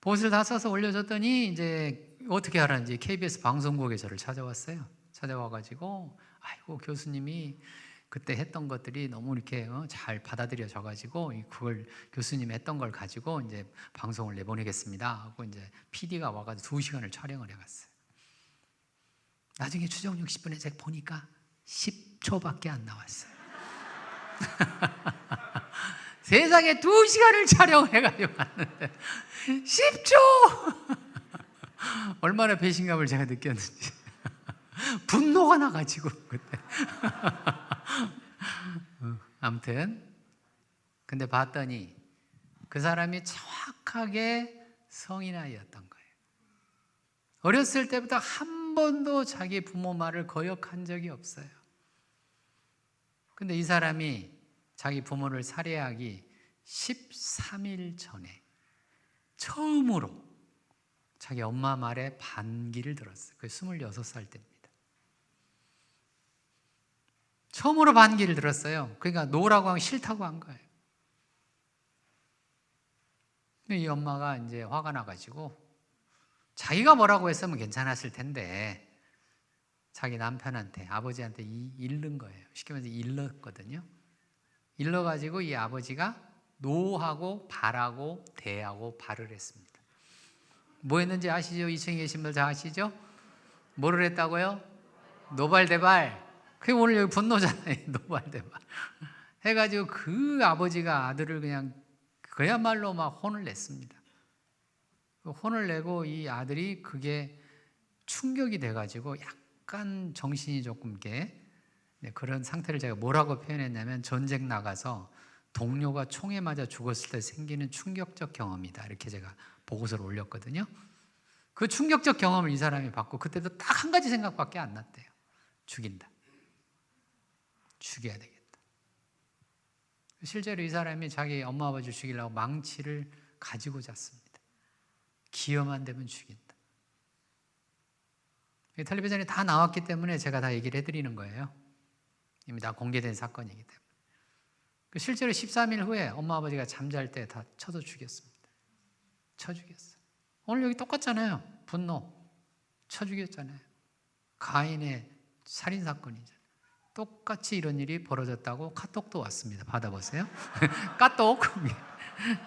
보고서를 다 써서 올려줬더니 이제 어떻게 하라는지 KBS 방송국에 저를 찾아왔어요. 찾아와가지고 아이고 교수님이 그때 했던 것들이 너무 이렇게 잘 받아들여져가지고 그걸 교수님이 했던 걸 가지고 이제 방송을 내보내겠습니다 하고 이제 PD가 와가지고 2시간을 촬영을 해갔어요. 나중에 추정 60분에 제가 보니까 10초밖에 안 나왔어요. 세상에 2시간을 촬영해가지고 왔는데 10초! 얼마나 배신감을 제가 느꼈는지. 분노가 나가지고 그때. 아무튼 근데 봤더니 그 사람이 정확하게 성인아이였던 거예요. 어렸을 때부터 한 번도 자기 부모 말을 거역한 적이 없어요. 근데 이 사람이 자기 부모를 살해하기 13일 전에 처음으로 자기 엄마 말에 반기를 들었어요. 그게 26살 때입니다. 처음으로 반기를 들었어요. 그러니까 노라고 하면 싫다고 한 거예요. 이 엄마가 이제 화가 나가지고 자기가 뭐라고 했으면 괜찮았을 텐데 자기 남편한테, 아버지한테 일른 거예요. 쉽게 말해서 일렀거든요. 일러가지고 이 아버지가 노하고 발하고 대하고 발을 했습니다. 뭐 했는지 아시죠? 2층에 계신 분들 다 아시죠? 뭐를 했다고요? 노발대발. 그게 오늘 여기 분노잖아요. 노발대발. 해가지고 그 아버지가 아들을 그냥 그야말로 막 혼을 냈습니다. 혼을 내고 이 아들이 그게 충격이 돼가지고 약간 정신이 조금 이렇게 그런 상태를 제가 뭐라고 표현했냐면 전쟁 나가서 동료가 총에 맞아 죽었을 때 생기는 충격적 경험이다. 이렇게 제가 보고서를 올렸거든요. 그 충격적 경험을 이 사람이 받고 그때도 딱 한 가지 생각밖에 안 났대요. 죽인다. 죽여야 되겠다. 실제로 이 사람이 자기 엄마 아버지를 죽이려고 망치를 가지고 잤습니다. 기어만 되면 죽인다. 텔레비전에 다 나왔기 때문에 제가 다 얘기를 해드리는 거예요. 이미 다 공개된 사건이기 때문에. 실제로 13일 후에 엄마 아버지가 잠잘 때 다 쳐서 죽였습니다. 쳐 죽였어요. 오늘 여기 똑같잖아요. 분노. 쳐 죽였잖아요. 가인의 살인사건이잖아요. 똑같이 이런 일이 벌어졌다고 카톡도 왔습니다. 받아보세요. 카톡.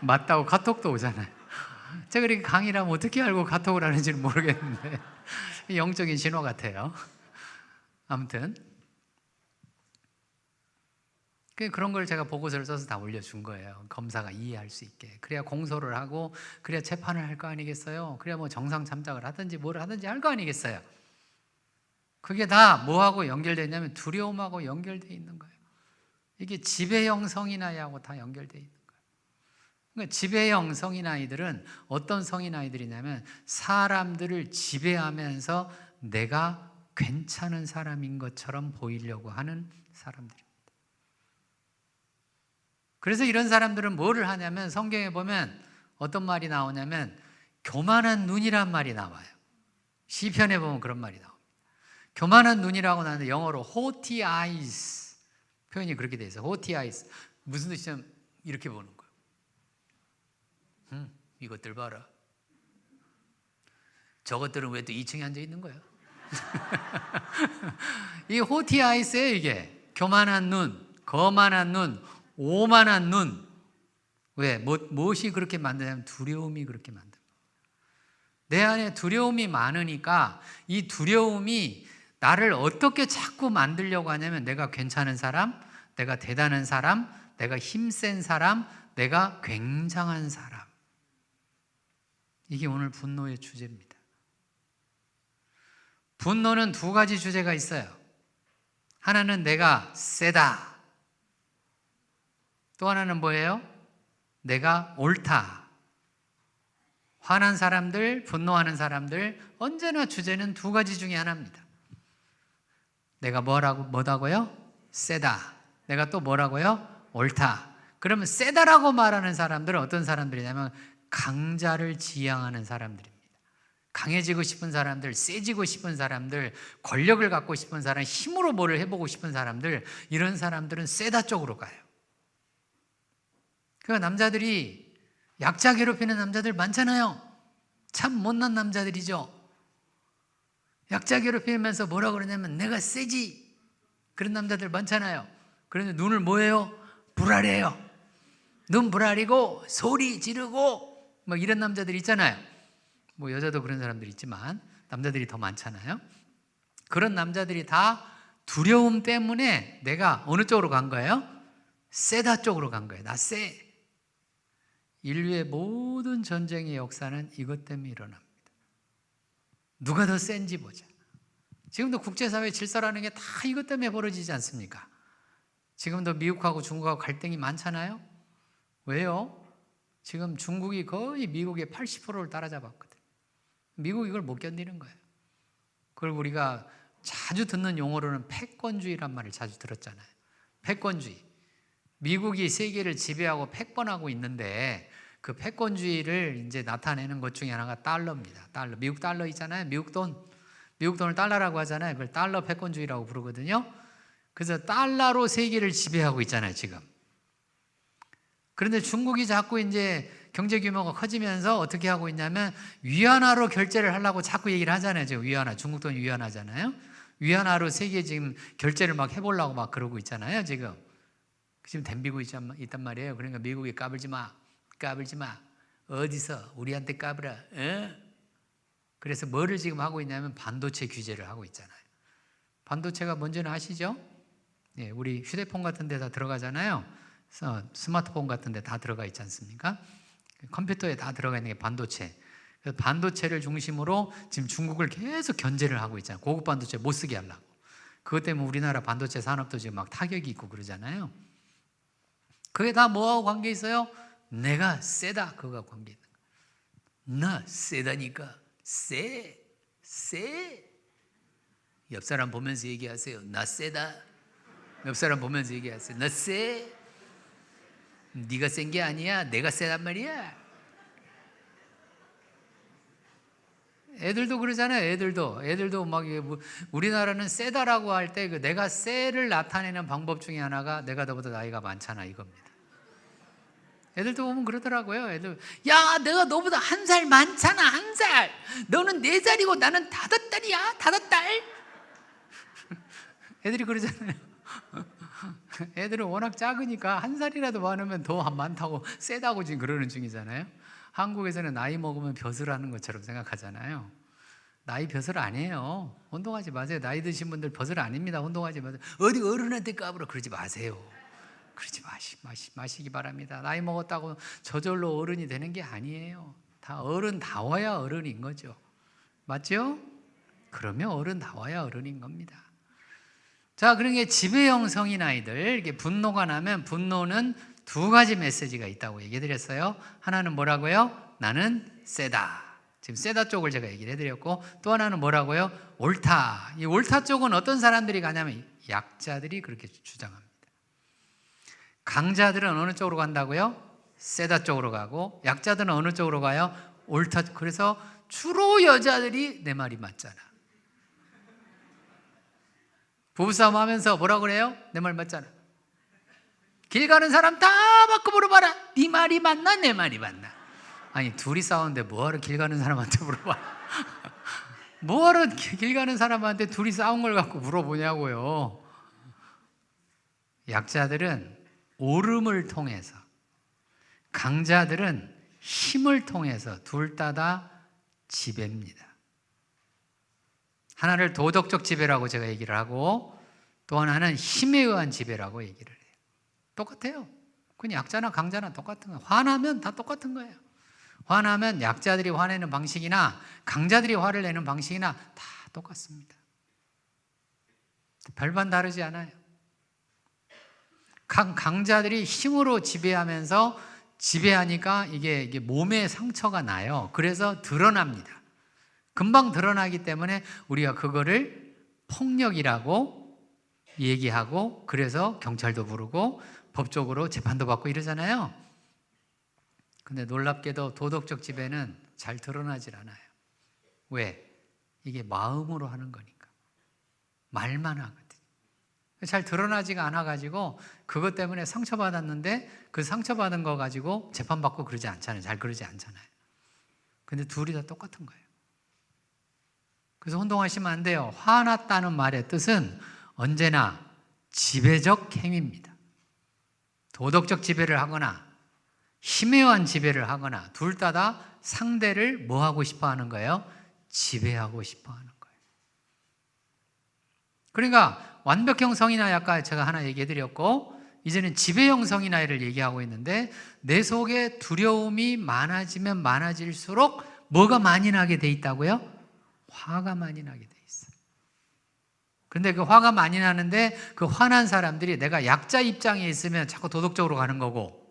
맞다고 카톡도 오잖아요. 제가 그렇게 강의라면 어떻게 알고 카톡을 하는지는 모르겠는데 영적인 신호 같아요. 아무튼 그런 걸 제가 보고서를 써서 다 올려준 거예요. 검사가 이해할 수 있게. 그래야 공소를 하고 그래야 재판을 할 거 아니겠어요. 그래야 뭐 정상 참작을 하든지 뭘 하든지 할 거 아니겠어요. 그게 다 뭐하고 연결되어 있냐면 두려움하고 연결되어 있는 거예요. 이게 지배형 성인아이하고 다 연결되어 있는 거예요. 그러니까 지배형 성인아이들은 어떤 성인아이들이냐면 사람들을 지배하면서 내가 괜찮은 사람인 것처럼 보이려고 하는 사람들입니다. 그래서 이런 사람들은 뭐를 하냐면 성경에 보면 어떤 말이 나오냐면 교만한 눈이란 말이 나와요. 시편에 보면 그런 말이 나옵니다. 교만한 눈이라고 나오는데 영어로 haughty eyes 표현이 그렇게 돼 있어요. haughty eyes 무슨 뜻이냐면 이렇게 보는 거예요. 이것들 봐라. 저것들은 왜 또 2층에 앉아 있는 거야? 이 haughty eyes예요. 이게 교만한 눈, 거만한 눈, 오만한 눈. 왜? 무엇이 그렇게 만드냐면 두려움이 그렇게 만듭니다. 내 안에 두려움이 많으니까 이 두려움이 나를 어떻게 자꾸 만들려고 하냐면 내가 괜찮은 사람, 내가 대단한 사람, 내가 힘센 사람, 내가 굉장한 사람. 이게 오늘 분노의 주제입니다. 분노는 두 가지 주제가 있어요. 하나는 내가 세다. 또 하나는 뭐예요? 내가 옳다. 화난 사람들, 분노하는 사람들 언제나 주제는 두 가지 중에 하나입니다. 내가 뭐라고요? 세다. 내가 또 뭐라고요? 옳다. 그러면 세다라고 말하는 사람들은 어떤 사람들이냐면 강자를 지향하는 사람들입니다. 강해지고 싶은 사람들, 세지고 싶은 사람들, 권력을 갖고 싶은 사람, 힘으로 뭐를 해보고 싶은 사람들, 이런 사람들은 세다 쪽으로 가요. 그러니까 남자들이 약자 괴롭히는 남자들 많잖아요. 참 못난 남자들이죠. 약자 괴롭히면서 뭐라 그러냐면 내가 세지. 그런 남자들 많잖아요. 그런데 눈을 뭐해요? 불아래요. 눈 불아리고 소리 지르고 막 이런 남자들 있잖아요. 뭐 여자도 그런 사람들 있지만 남자들이 더 많잖아요. 그런 남자들이 다 두려움 때문에 내가 어느 쪽으로 간 거예요? 세다 쪽으로 간 거예요. 나 세. 인류의 모든 전쟁의 역사는 이것 때문에 일어납니다. 누가 더 센지 보자. 지금도 국제사회 질서라는 게 다 이것 때문에 벌어지지 않습니까? 지금도 미국하고 중국하고 갈등이 많잖아요. 왜요? 지금 중국이 거의 미국의 80%를 따라잡았거든. 미국이 이걸 못 견디는 거예요. 그걸 우리가 자주 듣는 용어로는 패권주의란 말을 자주 들었잖아요. 패권주의. 미국이 세계를 지배하고 패권하고 있는데 그 패권주의를 이제 나타내는 것 중에 하나가 달러입니다. 달러. 미국 달러 있잖아요. 미국 돈을 달러라고 하잖아요. 그걸 달러 패권주의라고 부르거든요. 그래서 달러로 세계를 지배하고 있잖아요, 지금. 그런데 중국이 자꾸 이제 경제 규모가 커지면서 어떻게 하고 있냐면 위안화로 결제를 하려고 자꾸 얘기를 하잖아요. 지금 위안화, 중국 돈 위안화잖아요. 위안화로 세계 지금 결제를 막 해보려고 막 그러고 있잖아요. 지금 덤비고 있단 말이에요. 그러니까 미국이 까불지 마. 어디서 우리한테 까불어? 그래서 뭐를 지금 하고 있냐면 반도체 규제를 하고 있잖아요. 반도체가 뭔지는 아시죠? 예, 우리 휴대폰 같은 데 다 들어가잖아요. 스마트폰 같은 데 다 들어가 있지 않습니까? 컴퓨터에 다 들어가 있는 게 반도체. 그래서 반도체를 중심으로 지금 중국을 계속 견제를 하고 있잖아요. 고급 반도체 못 쓰게 하려고. 그것 때문에 우리나라 반도체 산업도 지금 막 타격이 있고 그러잖아요. 그게 다 뭐하고 관계 있어요? 내가 세다. 그거가 관계 있는 거야. 나 세다니까. 세. 옆 사람 보면서 얘기하세요. 나 세다. 옆 사람 보면서 얘기하세요. 나 세. 네가 센 게 아니야. 내가 세단 말이야. 애들도 그러잖아요. 애들도 막 우리나라는 세다라고 할 때 그 내가 세를 나타내는 방법 중에 하나가 내가 너보다 나이가 많잖아 이겁니다. 애들도 보면 그러더라고요. 애들, 야, 내가 너보다 1살 많잖아. 1살. 너는 4살이고 나는 5살이야. 5살. 애들이 그러잖아요. 애들은 워낙 작으니까 1살이라도 많으면 더 많다고 세다고 지금 그러는 중이잖아요. 한국에서는 나이 먹으면 벼슬하는 것처럼 생각하잖아요. 나이 벼슬 아니에요. 혼동하지 마세요. 나이 드신 분들 벼슬 아닙니다. 혼동하지 마세요. 어디 어른한테 까불어 그러지 마세요. 그러지 마시기 바랍니다. 나이 먹었다고 저절로 어른이 되는 게 아니에요. 다 어른다워야 어른인 거죠. 맞죠? 그러면 어른다워야 어른인 겁니다. 자, 그러니까 지배형 성인 아이들, 이렇게 분노가 나면 분노는 2가지 메시지가 있다고 얘기 드렸어요. 하나는 뭐라고요? 나는 세다. 지금 세다 쪽을 제가 얘기를 해드렸고, 또 하나는 뭐라고요? 옳다. 이 옳다 쪽은 어떤 사람들이 가냐면 약자들이 그렇게 주장합니다. 강자들은 어느 쪽으로 간다고요? 세다 쪽으로 가고, 약자들은 어느 쪽으로 가요? 옳다. 그래서 주로 여자들이 내 말이 맞잖아. 부부싸움 하면서 뭐라 그래요? 내 말 맞잖아. 길 가는 사람 다 바꿔 물어봐라. 네 말이 맞나? 내 말이 맞나? 아니, 둘이 싸우는데 뭐하러 길 가는 사람한테 물어봐. 뭐하러 길 가는 사람한테 둘이 싸운 걸 갖고 물어보냐고요. 약자들은 옳음을 통해서, 강자들은 힘을 통해서 둘 다 지배입니다. 하나를 도덕적 지배라고 제가 얘기를 하고, 또 하나는 힘에 의한 지배라고 얘기를 해요. 똑같아요. 그냥 약자나 강자나 똑같은 거예요. 화나면 다 똑같은 거예요. 화나면 약자들이 화내는 방식이나 강자들이 화를 내는 방식이나 다 똑같습니다. 별반 다르지 않아요. 강자들이 힘으로 지배하면서 지배하니까 이게 몸에 상처가 나요. 그래서 드러납니다. 금방 드러나기 때문에 우리가 그거를 폭력이라고 얘기하고, 그래서 경찰도 부르고 법적으로 재판도 받고 이러잖아요. 근데 놀랍게도 도덕적 지배는 잘 드러나질 않아요. 왜? 이게 마음으로 하는 거니까. 말만 하거든요. 잘 드러나지가 않아가지고 그것 때문에 상처받았는데 그 상처받은 거 가지고 재판받고 그러지 않잖아요. 잘 그러지 않잖아요. 근데 둘이 다 똑같은 거예요. 그래서 혼동하시면 안 돼요. 화났다는 말의 뜻은 언제나 지배적 행위입니다. 도덕적 지배를 하거나 힘에 의한 지배를 하거나 둘 다 상대를 뭐 하고 싶어 하는 거예요? 지배하고 싶어 하는 거예요. 그러니까 완벽형 성인아이 아까 제가 하나 얘기해 드렸고, 이제는 지배형 성인아이를 얘기하고 있는데, 내 속에 두려움이 많아지면 많아질수록 뭐가 많이 나게 돼 있다고요? 화가 많이 나게 돼 있어요. 그런데 그 화가 많이 나는데 그 화난 사람들이 내가 약자 입장에 있으면 자꾸 도덕적으로 가는 거고,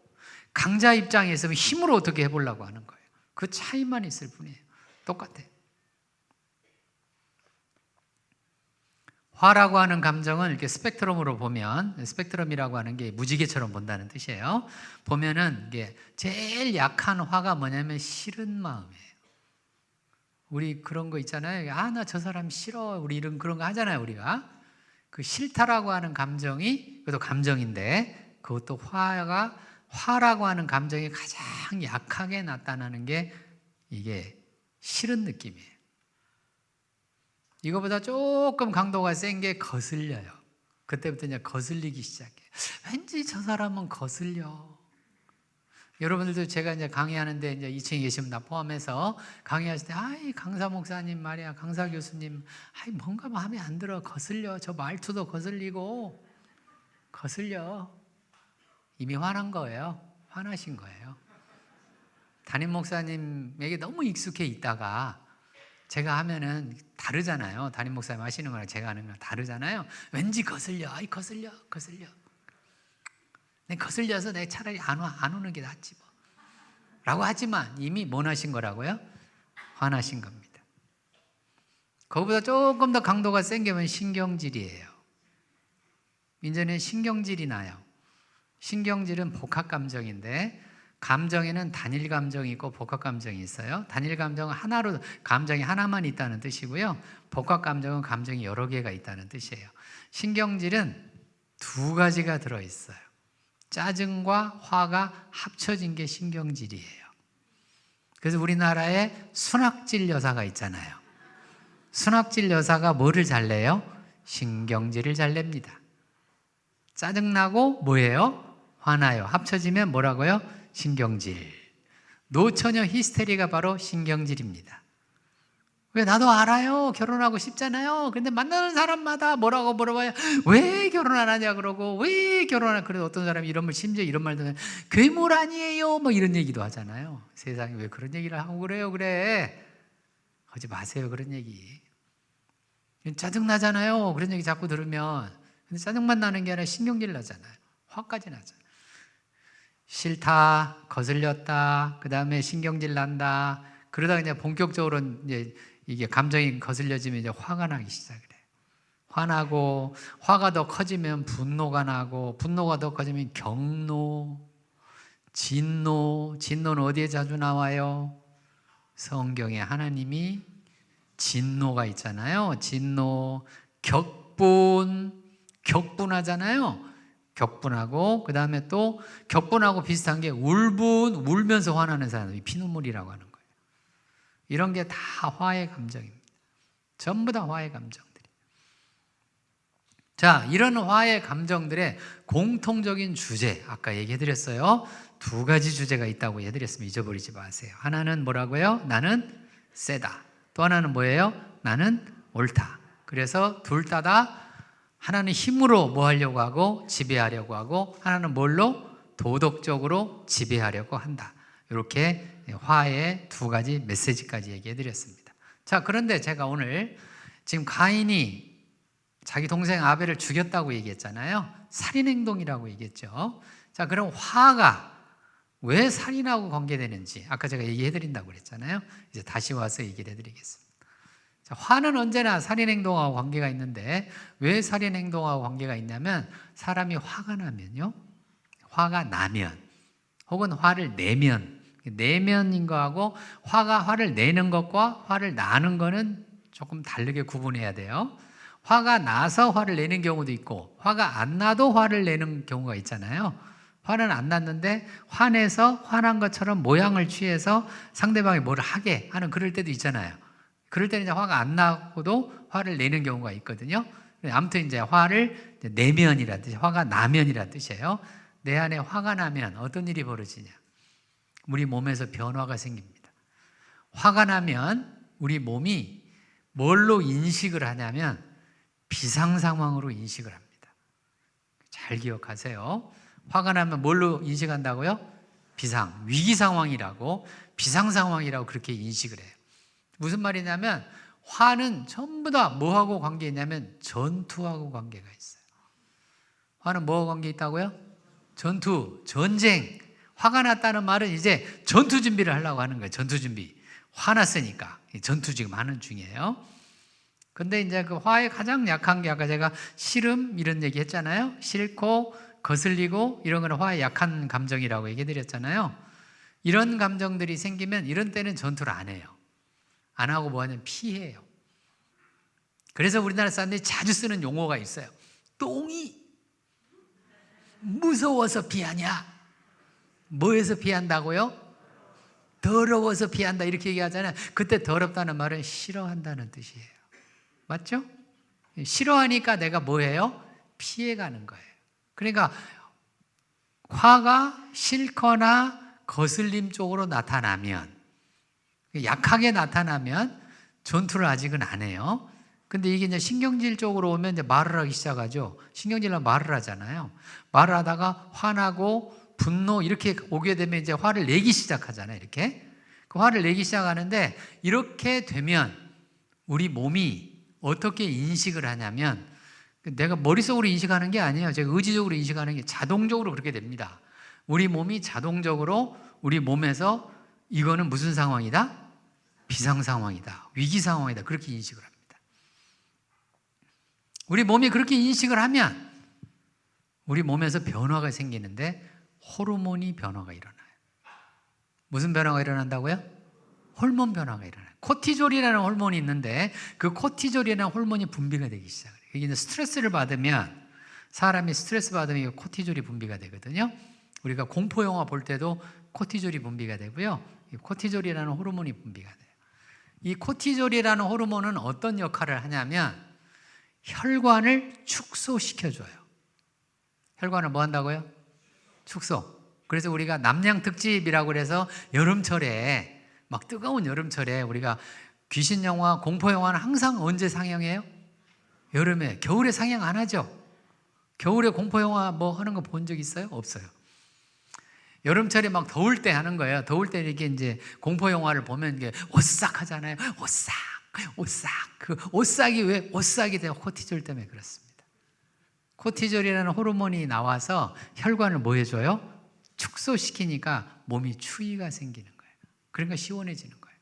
강자 입장에 있으면 힘으로 어떻게 해보려고 하는 거예요. 그 차이만 있을 뿐이에요. 똑같아요. 화라고 하는 감정은 이렇게 스펙트럼으로 보면, 스펙트럼이라고 하는 게 무지개처럼 본다는 뜻이에요. 보면은 이게 제일 약한 화가 뭐냐면 싫은 마음이에요. 우리 그런 거 있잖아요. 아, 나 저 사람 싫어. 우리 이런 그런 거 하잖아요, 우리가. 그 싫다라고 하는 감정이, 그것도 감정인데, 그것도 화라고 하는 감정이 가장 약하게 나타나는 게 이게 싫은 느낌이에요. 이거보다 조금 강도가 센 게 거슬려요. 그때부터 이제 거슬리기 시작해요. 왠지 저 사람은 거슬려. 여러분들도 제가 이제 강의하는데 이제 2층에 계시면 나 포함해서 강의하실 때, 아이, 강사 목사님 말이야, 강사 교수님, 아이, 뭔가 마음에 안 들어. 거슬려. 저 말투도 거슬리고, 거슬려. 이미 화난 거예요. 화나신 거예요. 담임 목사님에게 너무 익숙해 있다가 제가 하면은 다르잖아요. 담임 목사님 하시는 거랑 제가 하는 거랑 다르잖아요. 왠지 거슬려. 아이, 거슬려. 내가 거슬려서 내가 차라리 안 오는 게 낫지 뭐. 라고 하지만 이미 뭐 하신 거라고요? 화나신 겁니다. 그거보다 조금 더 강도가 센 게 신경질이에요. 이제는 신경질이 나요. 신경질은 복합 감정인데, 감정에는 단일 감정이 있고 복합 감정이 있어요. 단일 감정은 감정이 하나만 있다는 뜻이고요. 복합 감정은 감정이 여러 개가 있다는 뜻이에요. 신경질은 두 가지가 들어있어요. 짜증과 화가 합쳐진 게 신경질이에요. 그래서 우리나라에 순학질 여사가 있잖아요. 순학질 여사가 뭐를 잘 내요? 신경질을 잘 냅니다. 짜증나고 뭐예요? 화나요. 합쳐지면 뭐라고요? 신경질. 노처녀 히스테리가 바로 신경질입니다. 왜? 나도 알아요. 결혼하고 싶잖아요. 근데 만나는 사람마다 뭐라고 물어봐요. 왜 결혼 안 하냐 그러고, 왜 결혼 안 하냐. 그래서 어떤 사람이 심지어 이런 말도 해요. 괴물 아니에요. 뭐 이런 얘기도 하잖아요. 세상에 왜 그런 얘기를 하고 그래요? 그래. 하지 마세요. 그런 얘기. 짜증나잖아요. 그런 얘기 자꾸 들으면. 근데 짜증만 나는 게 아니라 신경질 나잖아요. 화까지 나잖아요. 싫다, 거슬렸다, 그 다음에 신경질 난다. 그러다가 이제 본격적으로 이제 이게 감정이 거슬려지면 이제 화가 나기 시작을 해요. 화나고, 화가 더 커지면 분노가 나고, 분노가 더 커지면 경노, 진노. 진노는 어디에 자주 나와요? 성경에 하나님이 진노가 있잖아요. 진노, 격분하잖아요. 격분하고, 그 다음에 또 격분하고 비슷한 게 울면서 화나는 사람이 피눈물이라고 하는 거예요. 이런 게 다 화의 감정입니다. 전부 다 화의 감정들이. 자, 이런 화의 감정들의 공통적인 주제, 아까 얘기해드렸어요. 두 가지 주제가 있다고 해드렸으면 잊어버리지 마세요. 하나는 뭐라고요? 나는 세다. 또 하나는 뭐예요? 나는 옳다. 그래서 둘 다 하나는 힘으로 뭐 하려고 하고 지배하려고 하고, 하나는 뭘로? 도덕적으로 지배하려고 한다. 이렇게 화의 두 가지 메시지까지 얘기해 드렸습니다. 자, 그런데 제가 오늘 지금 가인이 자기 동생 아벨을 죽였다고 얘기했잖아요. 살인행동이라고 얘기했죠. 자, 그럼 화가 왜 살인하고 관계되는지 아까 제가 얘기해 드린다고 그랬잖아요. 이제 다시 와서 얘기를 해드리겠습니다. 자, 화는 언제나 살인행동하고 관계가 있는데, 왜 살인행동하고 관계가 있냐면, 사람이 화가 나면요, 화가 나면 혹은 화를 내면인 거하고, 화를 내는 것과 화를 나는 거는 조금 다르게 구분해야 돼요. 화가 나서 화를 내는 경우도 있고, 화가 안 나도 화를 내는 경우가 있잖아요. 화는 안 났는데 화내서 화난 것처럼 모양을 취해서 상대방이 뭘 하게 하는 그럴 때도 있잖아요. 그럴 때는 이제 화가 안 나고도 화를 내는 경우가 있거든요. 아무튼 이제 화를 내면이라는 뜻이, 화가 나면이라는 뜻이에요. 내 안에 화가 나면 어떤 일이 벌어지냐? 우리 몸에서 변화가 생깁니다. 화가 나면 우리 몸이 뭘로 인식을 하냐면 비상 상황으로 인식을 합니다. 잘 기억하세요. 화가 나면 뭘로 인식한다고요? 위기 상황이라고, 비상 상황이라고 그렇게 인식을 해요. 무슨 말이냐면 화는 전부 다 뭐하고 관계 있냐면 전투하고 관계가 있어요. 화는 뭐하고 관계 있다고요? 전쟁. 화가 났다는 말은 이제 전투 준비를 하려고 하는 거예요. 전투 준비. 화났으니까 전투 지금 하는 중이에요. 근데 이제 그 화의 가장 약한 게 아까 제가 싫음 이런 얘기 했잖아요. 싫고 거슬리고 이런 거는 화의 약한 감정이라고 얘기 드렸잖아요. 이런 감정들이 생기면 이런 때는 전투를 안 해요. 안 하고 뭐 하냐면 피해요. 그래서 우리나라 사람들이 자주 쓰는 용어가 있어요. 똥이 무서워서 피하냐? 뭐에서 피한다고요? 더러워서 피한다 이렇게 얘기하잖아요. 그때 더럽다는 말은 싫어한다는 뜻이에요. 맞죠? 싫어하니까 내가 뭐예요? 피해가는 거예요. 그러니까 화가 싫거나 거슬림 쪽으로 나타나면, 약하게 나타나면 전투를 아직은 안 해요. 근데 이게 이제 신경질 쪽으로 오면 이제 말을 하기 시작하죠. 신경질은 말을 하잖아요. 말을 하다가 화나고 분노 이렇게 오게 되면 이제 화를 내기 시작하잖아요. 이렇게. 그 화를 내기 시작하는데 이렇게 되면 우리 몸이 어떻게 인식을 하냐면 내가 머릿속으로 인식하는 게 아니에요. 제가 의지적으로 인식하는 게 자동적으로 그렇게 됩니다. 우리 몸이 자동적으로 우리 몸에서 이거는 무슨 상황이다? 비상 상황이다. 위기 상황이다. 그렇게 인식을 합니다. 우리 몸이 그렇게 인식을 하면 우리 몸에서 변화가 생기는데 호르몬이 변화가 일어나요. 무슨 변화가 일어난다고요? 호르몬 변화가 일어나요. 코티졸이라는 호르몬이 있는데 그 코티졸이라는 호르몬이 분비가 되기 시작해요. 이게 이제 스트레스를 받으면 사람이 스트레스 받으면 코티졸이 분비가 되거든요. 우리가 공포 영화 볼 때도 코티졸이 분비가 되고요. 이 코티졸이라는 호르몬이 분비가 돼요. 이 코티졸이라는 호르몬은 어떤 역할을 하냐면 혈관을 축소시켜줘요. 혈관을 뭐 한다고요? 축소. 그래서 우리가 남양특집이라고 그래서 여름철에 막 뜨거운 여름철에 우리가 귀신 영화, 공포 영화는 항상 언제 상영해요? 여름에. 겨울에 상영 안 하죠? 겨울에 공포 영화 뭐 하는 거 본 적 있어요? 없어요. 여름철에 막 더울 때 하는 거예요. 더울 때 이렇게 이제 공포 영화를 보면 이게 오싹 하잖아요. 오싹, 오싹. 그 오싹이 왜 오싹이 돼요? 코티졸 때문에 그렇습니다. 코티졸이라는 호르몬이 나와서 혈관을 뭐 해줘요? 축소시키니까 몸이 추위가 생기는 거예요. 그러니까 시원해지는 거예요.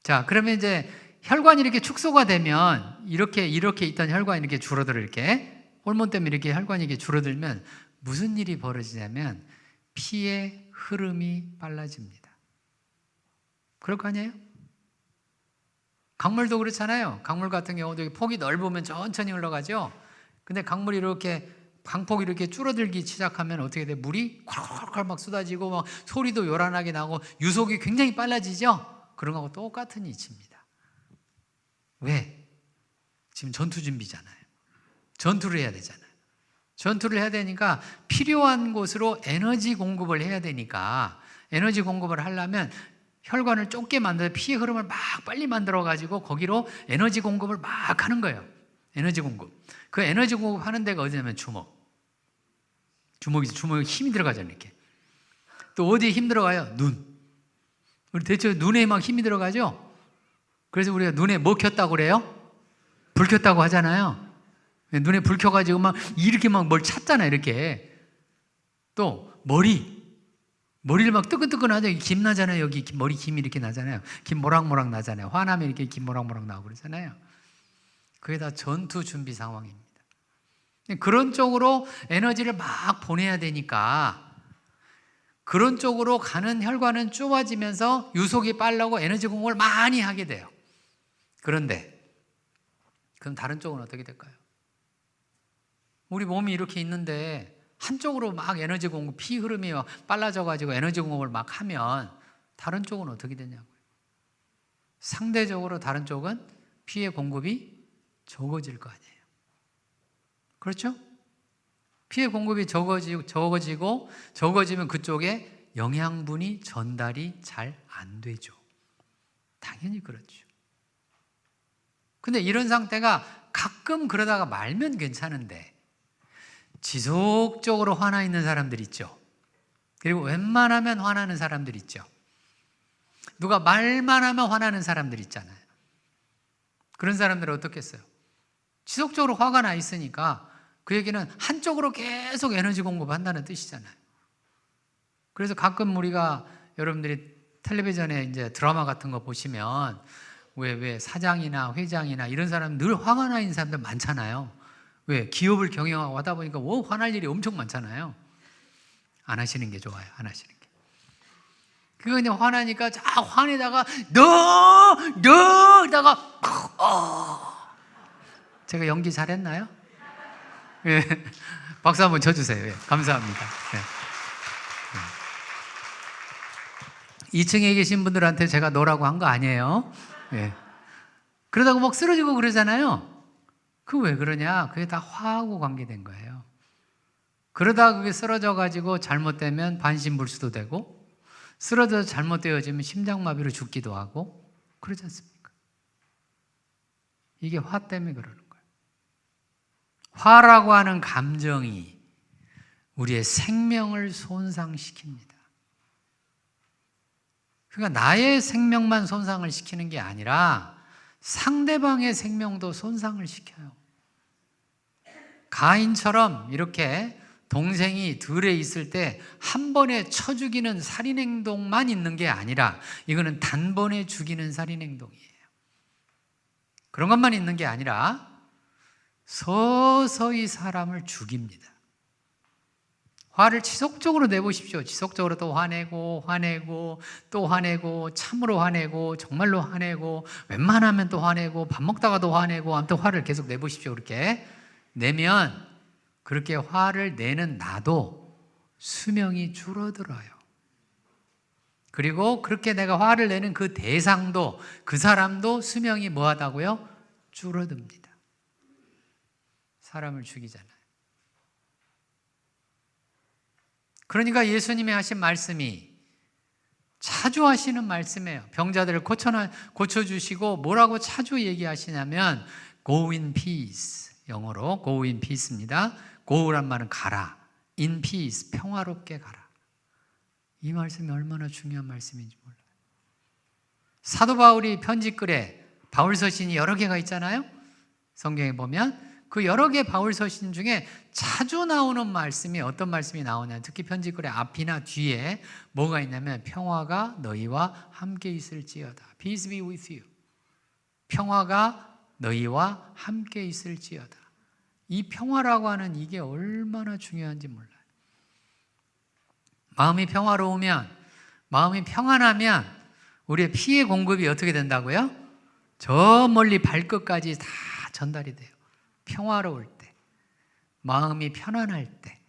자, 그러면 이제 혈관이 이렇게 축소가 되면 이렇게 있던 혈관이 이렇게 줄어들어 이렇게 호르몬 때문에 이렇게 혈관이 이렇게 줄어들면 무슨 일이 벌어지냐면 피의 흐름이 빨라집니다. 그럴 거 아니에요? 강물도 그렇잖아요. 강물 같은 경우도 폭이 넓으면 천천히 흘러가죠. 근데 강물이 이렇게 강폭이 이렇게 줄어들기 시작하면 어떻게 돼? 물이 콸콸콸 막 쏟아지고 막 소리도 요란하게 나고 유속이 굉장히 빨라지죠. 그런 거하고 똑같은 이치입니다. 왜? 지금 전투 준비잖아요. 전투를 해야 되잖아요. 전투를 해야 되니까 필요한 곳으로 에너지 공급을 해야 되니까 에너지 공급을 하려면 혈관을 좁게 만들어 피의 흐름을 막 빨리 만들어 가지고 거기로 에너지 공급을 막 하는 거예요. 에너지 공급. 그 에너지 공급하는 데가 어디냐면 주먹에 힘이 들어가잖아요. 이렇게. 또 어디에 힘 들어가요? 눈. 우리 대체 눈에 막 힘이 들어가죠. 그래서 우리가 눈에 뭐 켰다고 그래요? 불 켰다고 하잖아요. 눈에 불 켜가지고 막 이렇게 막 뭘 찾잖아요. 이렇게. 또 머리를 막 뜨끈뜨끈하죠. 김 나잖아요. 여기 머리 김이 이렇게 나잖아요. 김 모락모락 나잖아요. 화나면 이렇게 김 모락모락 나고 그러잖아요. 그게 다 전투 준비 상황입니다. 그런 쪽으로 에너지를 막 보내야 되니까 그런 쪽으로 가는 혈관은 좁아지면서 유속이 빠르고 에너지 공급을 많이 하게 돼요. 그런데 그럼 다른 쪽은 어떻게 될까요? 우리 몸이 이렇게 있는데 한쪽으로 막 에너지 공급, 피 흐름이 빨라져가지고 에너지 공급을 막 하면 다른 쪽은 어떻게 되냐고요. 상대적으로 다른 쪽은 피의 공급이 적어질 거 아니에요. 그렇죠? 피의 공급이 적어지면 그쪽에 영양분이 전달이 잘 안 되죠. 당연히 그렇죠. 근데 이런 상태가 가끔 그러다가 말면 괜찮은데 지속적으로 화나 있는 사람들 있죠. 그리고 웬만하면 화나는 사람들 있죠. 누가 말만 하면 화나는 사람들 있잖아요. 그런 사람들은 어떻게 했어요? 지속적으로 화가 나 있으니까 그 얘기는 한쪽으로 계속 에너지 공급한다는 뜻이잖아요. 그래서 가끔 우리가 여러분들이 텔레비전에 이제 드라마 같은 거 보시면 왜 사장이나 회장이나 이런 사람 늘 화가 나 있는 사람들 많잖아요. 왜? 기업을 경영하고 하다 보니까 화날 일이 엄청 많잖아요. 안 하시는 게 좋아요. 안 하시는 게. 그거 그냥 화나니까 화내다가 이러다가 제가 연기 잘했나요? 예. 박수 한번 쳐주세요. 예. 감사합니다. 예. 2층에 계신 분들한테 제가 너라고 한 거 아니에요. 예. 그러다가 막 쓰러지고 그러잖아요. 그 왜 그러냐? 그게 다 화하고 관계된 거예요. 그러다가 그게 쓰러져가지고 잘못되면 반신불수도 되고, 쓰러져서 잘못되어지면 심장마비로 죽기도 하고, 그러지 않습니까? 이게 화 때문에 그러는 거예요. 화라고 하는 감정이 우리의 생명을 손상시킵니다. 그러니까 나의 생명만 손상을 시키는 게 아니라 상대방의 생명도 손상을 시켜요. 가인처럼 이렇게 동생이 들에 있을 때 한 번에 쳐 죽이는 살인행동만 있는 게 아니라 이거는 단번에 죽이는 살인행동이에요. 그런 것만 있는 게 아니라 서서히 사람을 죽입니다. 화를 지속적으로 내보십시오. 지속적으로 또 화내고 또 화내고 참으로 화내고 정말로 화내고 웬만하면 또 화내고 밥 먹다가도 화내고 아무튼 화를 계속 내보십시오. 그렇게 내면 그렇게 화를 내는 나도 수명이 줄어들어요. 그리고 그렇게 내가 화를 내는 그 대상도 그 사람도 수명이 뭐하다고요? 줄어듭니다. 사람을 죽이잖아요. 그러니까 예수님이 하신 말씀이 자주 하시는 말씀이에요. 병자들을 고쳐주시고 뭐라고 자주 얘기하시냐면 Go in peace, 영어로 Go in peace입니다. Go란 말은 가라, in peace, 평화롭게 가라. 이 말씀이 얼마나 중요한 말씀인지 몰라요. 사도 바울이 편지글에 바울서신이 여러 개가 있잖아요. 성경에 보면 그 여러 개 바울서신 중에 자주 나오는 말씀이 어떤 말씀이 나오냐, 특히 편지글의 앞이나 뒤에 뭐가 있냐면 평화가 너희와 함께 있을지어다. Peace be with you. 평화가 너희와 함께 있을지어다. 이 평화라고 하는 이게 얼마나 중요한지 몰라요. 마음이 평화로우면, 마음이 평안하면 우리의 피의 공급이 어떻게 된다고요? 저 멀리 발끝까지 다 전달이 돼요. 평화로울 때, 마음이 편안할 때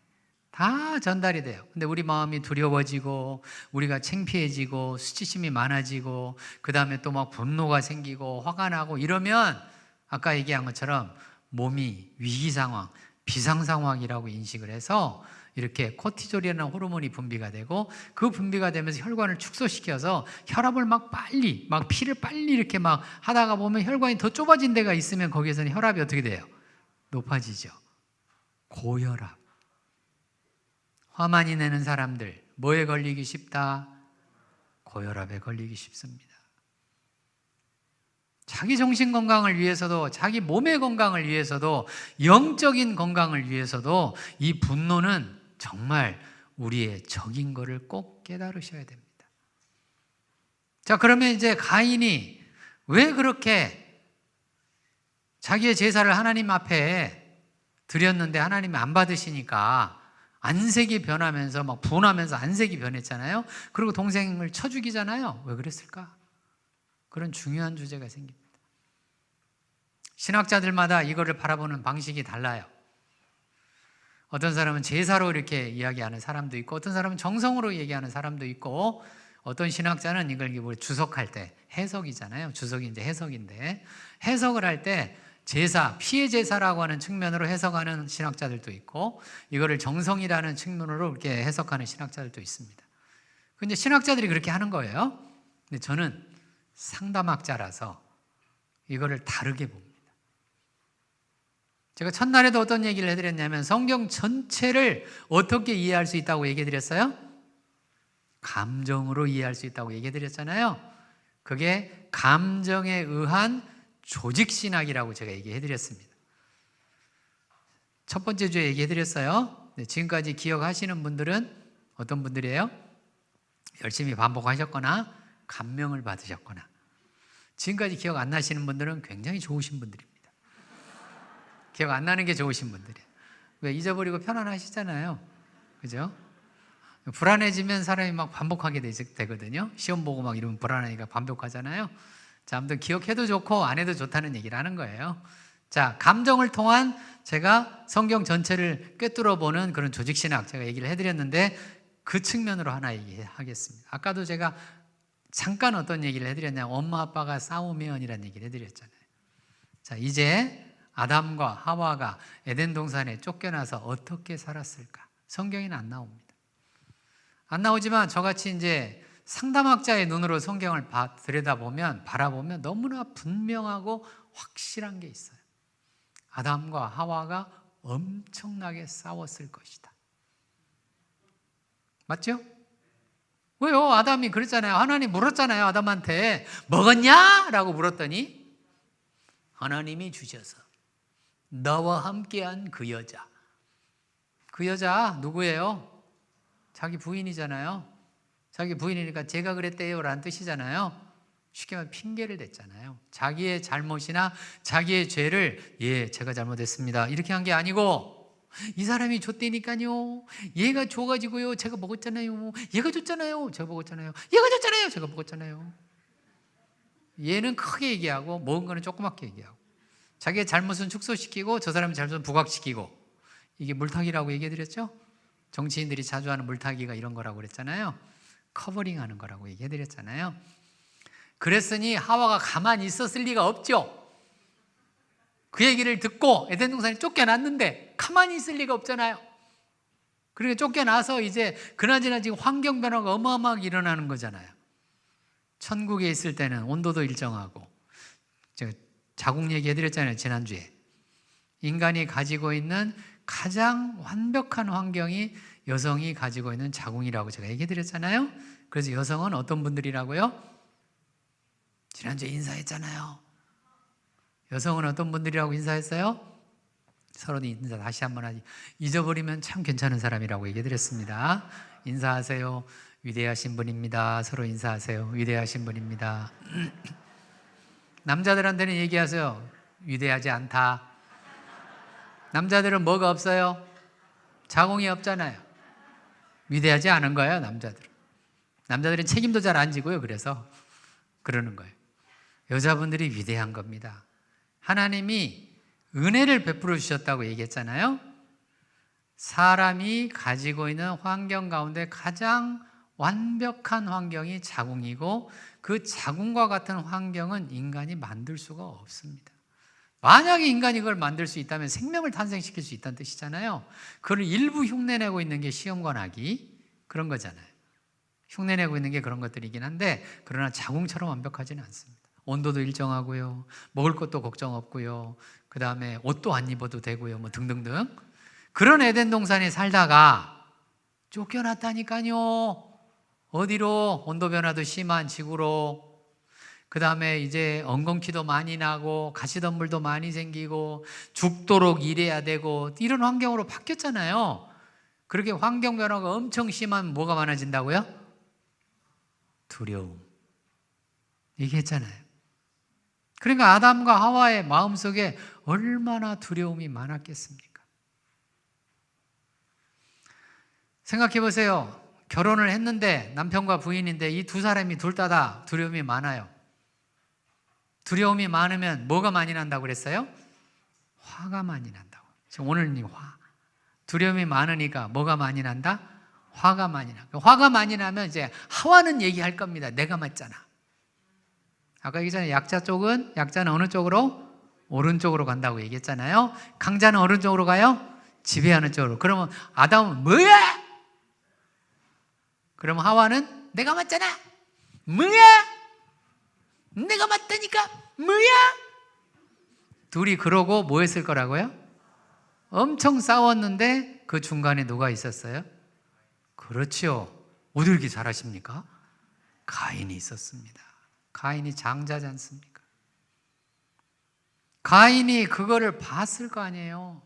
다 전달이 돼요. 근데 우리 마음이 두려워지고 우리가 창피해지고 수치심이 많아지고 그 다음에 또 막 분노가 생기고 화가 나고 이러면 아까 얘기한 것처럼 몸이 위기 상황, 비상 상황이라고 인식을 해서 이렇게 코티졸이라는 호르몬이 분비가 되고 그 분비가 되면서 혈관을 축소시켜서 혈압을 피를 빨리 이렇게 막 하다가 보면 혈관이 더 좁아진 데가 있으면 거기에서는 혈압이 어떻게 돼요? 높아지죠. 고혈압. 화 많이 내는 사람들 뭐에 걸리기 쉽다? 고혈압에 걸리기 쉽습니다. 자기 정신 건강을 위해서도 자기 몸의 건강을 위해서도 영적인 건강을 위해서도 이 분노는 정말 우리의 적인 것을 꼭 깨달으셔야 됩니다. 자, 그러면 이제 가인이 왜 그렇게 자기의 제사를 하나님 앞에 드렸는데 하나님이 안 받으시니까 안색이 변하면서 막 분하면서 안색이 변했잖아요. 그리고 동생을 쳐 죽이잖아요. 왜 그랬을까? 그런 중요한 주제가 생깁니다. 신학자들마다 이거를 바라보는 방식이 달라요. 어떤 사람은 제사로 이렇게 이야기하는 사람도 있고 어떤 사람은 정성으로 얘기하는 사람도 있고 어떤 신학자는 이걸 주석할 때 해석이잖아요. 주석이 이제 해석인데 해석을 할 때 제사, 피의 제사라고 하는 측면으로 해석하는 신학자들도 있고 이거를 정성이라는 측면으로 이렇게 해석하는 신학자들도 있습니다. 근데 신학자들이 그렇게 하는 거예요. 근데 저는 상담학자라서 이거를 다르게 봅니다. 제가 첫날에도 어떤 얘기를 해드렸냐면 성경 전체를 어떻게 이해할 수 있다고 얘기해드렸어요? 감정으로 이해할 수 있다고 얘기해드렸잖아요. 그게 감정에 의한 조직신학이라고 제가 얘기해드렸습니다. 첫 번째 주에 얘기해드렸어요. 지금까지 기억하시는 분들은 어떤 분들이에요? 열심히 반복하셨거나 감명을 받으셨거나 지금까지 기억 안 나시는 분들은 굉장히 좋으신 분들입니다. 기억 안 나는 게 좋으신 분들이에요. 왜? 잊어버리고 편안하시잖아요. 그죠? 불안해지면 사람이 막 반복하게 되거든요. 시험 보고 막 이러면 불안하니까 반복하잖아요. 자, 아무튼 기억해도 좋고 안 해도 좋다는 얘기를 하는 거예요. 자, 감정을 통한 제가 성경 전체를 꿰뚫어 보는 그런 조직신학 제가 얘기를 해드렸는데 그 측면으로 하나 얘기하겠습니다. 아까도 제가 잠깐 어떤 얘기를 해드렸냐면 엄마 아빠가 싸우면이라는 얘기를 해드렸잖아요. 자, 이제 아담과 하와가 에덴 동산에 쫓겨나서 어떻게 살았을까? 성경에는 안 나옵니다. 안 나오지만 저같이 이제 상담학자의 눈으로 성경을 바라보면 너무나 분명하고 확실한 게 있어요. 아담과 하와가 엄청나게 싸웠을 것이다. 맞죠? 왜요? 아담이 그랬잖아요. 하나님 물었잖아요. 아담한테 먹었냐? 라고 물었더니 하나님이 주셔서 너와 함께한 그 여자. 그 여자 누구예요? 자기 부인이잖아요. 자기 부인이니까 제가 그랬대요 라는 뜻이잖아요. 쉽게 말하면 핑계를 댔잖아요. 자기의 잘못이나 자기의 죄를 제가 잘못했습니다 이렇게 한 게 아니고 이 사람이 줬다니까요. 얘가 줘가지고요 제가 먹었잖아요. 얘가 줬잖아요. 제가 먹었잖아요. 얘가 줬잖아요. 제가 먹었잖아요. 얘는 크게 얘기하고 먹은 거는 조그맣게 얘기하고 자기의 잘못은 축소시키고 저 사람의 잘못은 부각시키고 이게 물타기라고 얘기해드렸죠. 정치인들이 자주 하는 물타기가 이런 거라고 그랬잖아요. 커버링하는 거라고 얘기해드렸잖아요. 그랬으니 하와가 가만히 있었을 리가 없죠. 그 얘기를 듣고 에덴 동산에 쫓겨났는데 가만히 있을 리가 없잖아요. 그러니까 쫓겨나서 이제 그나저나 지금 환경 변화가 어마어마하게 일어나는 거잖아요. 천국에 있을 때는 온도도 일정하고 제가 자궁 얘기해드렸잖아요. 지난주에 인간이 가지고 있는 가장 완벽한 환경이 여성이 가지고 있는 자궁이라고 제가 얘기해드렸잖아요. 그래서 여성은 어떤 분들이라고요? 지난주에 인사했잖아요. 여성은 어떤 분들이라고 인사했어요? 서로 인사 다시 한번 하지. 잊어버리면 참 괜찮은 사람이라고 얘기해드렸습니다. 인사하세요. 위대하신 분입니다. 서로 인사하세요. 위대하신 분입니다. 남자들한테는 얘기하세요. 위대하지 않다. 남자들은 뭐가 없어요? 자궁이 없잖아요. 위대하지 않은 거예요, 남자들은. 남자들은 책임도 잘 안 지고요. 그래서 그러는 거예요. 여자분들이 위대한 겁니다. 하나님이 은혜를 베풀어 주셨다고 얘기했잖아요. 사람이 가지고 있는 환경 가운데 가장 완벽한 환경이 자궁이고 그 자궁과 같은 환경은 인간이 만들 수가 없습니다. 만약에 인간이 그걸 만들 수 있다면 생명을 탄생시킬 수 있다는 뜻이잖아요. 그걸 일부 흉내내고 있는 게 시험과 낙이 그런 거잖아요. 흉내내고 있는 게 그런 것들이긴 한데 그러나 자궁처럼 완벽하지는 않습니다. 온도도 일정하고요. 먹을 것도 걱정 없고요. 그 다음에 옷도 안 입어도 되고요. 뭐 등등등. 그런 에덴 동산에 살다가 쫓겨났다니까요. 어디로? 온도 변화도 심한 지구로. 그 다음에 이제 엉겅퀴도 많이 나고 가시덤불도 많이 생기고 죽도록 일해야 되고 이런 환경으로 바뀌었잖아요. 그렇게 환경 변화가 엄청 심한 뭐가 많아진다고요? 두려움. 얘기했잖아요. 그러니까 아담과 하와의 마음속에 얼마나 두려움이 많았겠습니까? 생각해 보세요. 결혼을 했는데 남편과 부인인데 이 두 사람이 둘 다 두려움이 많아요. 두려움이 많으면 뭐가 많이 난다고 그랬어요? 화가 많이 난다고. 지금 오늘 두려움이 많으니까 뭐가 많이 난다? 화가 많이 나. 화가 많이 나면 이제 하와는 얘기할 겁니다. 내가 맞잖아. 아까 얘기했잖아요. 약자는 어느 쪽으로? 오른쪽으로 간다고 얘기했잖아요. 강자는 어느 쪽으로 가요? 지배하는 쪽으로. 그러면 아담은 뭐야? 그러면 하와는 내가 맞잖아. 뭐야? 내가 맞다니까. 뭐야? 둘이 그러고 뭐 했을 거라고요? 엄청 싸웠는데 그 중간에 누가 있었어요? 그렇죠. 어디 이렇게 잘하십니까? 가인이 있었습니다. 가인이 장자지 않습니까? 가인이 그거를 봤을 거 아니에요.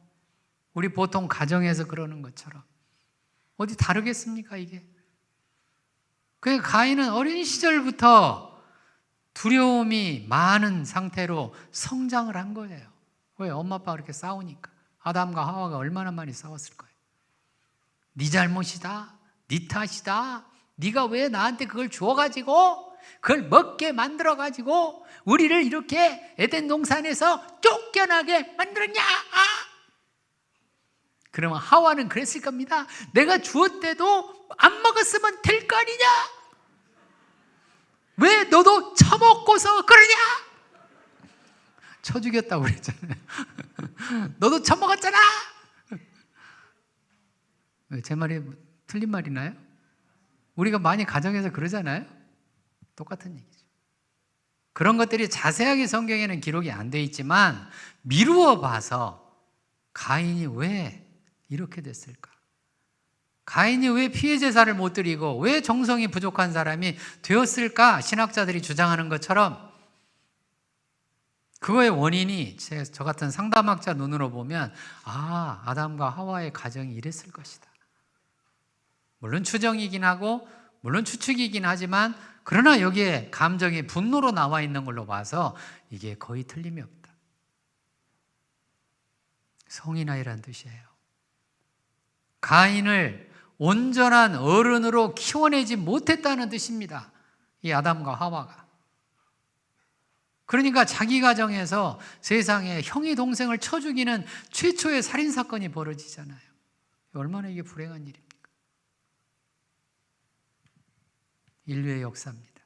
우리 보통 가정에서 그러는 것처럼. 어디 다르겠습니까 이게? 그러니까 가인은 어린 시절부터 두려움이 많은 상태로 성장을 한 거예요. 왜? 엄마 아빠가 그렇게 싸우니까. 아담과 하와가 얼마나 많이 싸웠을 거예요. 네 잘못이다, 네 탓이다, 네가 왜 나한테 그걸 주어가지고 그걸 먹게 만들어가지고 우리를 이렇게 에덴 동산에서 쫓겨나게 만들었냐? 그러면 하와는 그랬을 겁니다. 내가 주었대도 안 먹었으면 될 거 아니냐? 왜 너도 처먹고서 그러냐? 쳐 죽였다고 그랬잖아요. 너도 처먹었잖아. 제 말이 틀린 말이나요? 우리가 많이 가정에서 그러잖아요. 똑같은 얘기죠. 그런 것들이 자세하게 성경에는 기록이 안 돼 있지만 미루어 봐서 가인이 왜 이렇게 됐을까? 가인이 왜 피해 제사를 못 드리고 왜 정성이 부족한 사람이 되었을까? 신학자들이 주장하는 것처럼 그거의 원인이 저 같은 상담학자 눈으로 보면 아담과 하와의 가정이 이랬을 것이다. 물론 추정이긴 하고 물론 추측이긴 하지만 그러나 여기에 감정이 분노로 나와 있는 걸로 봐서 이게 거의 틀림이 없다. 성인아이란 뜻이에요. 가인을 온전한 어른으로 키워내지 못했다는 뜻입니다. 이 아담과 하와가. 그러니까 자기 가정에서 세상에 형이 동생을 쳐 죽이는 최초의 살인사건이 벌어지잖아요. 얼마나 이게 불행한 일입니까? 인류의 역사입니다.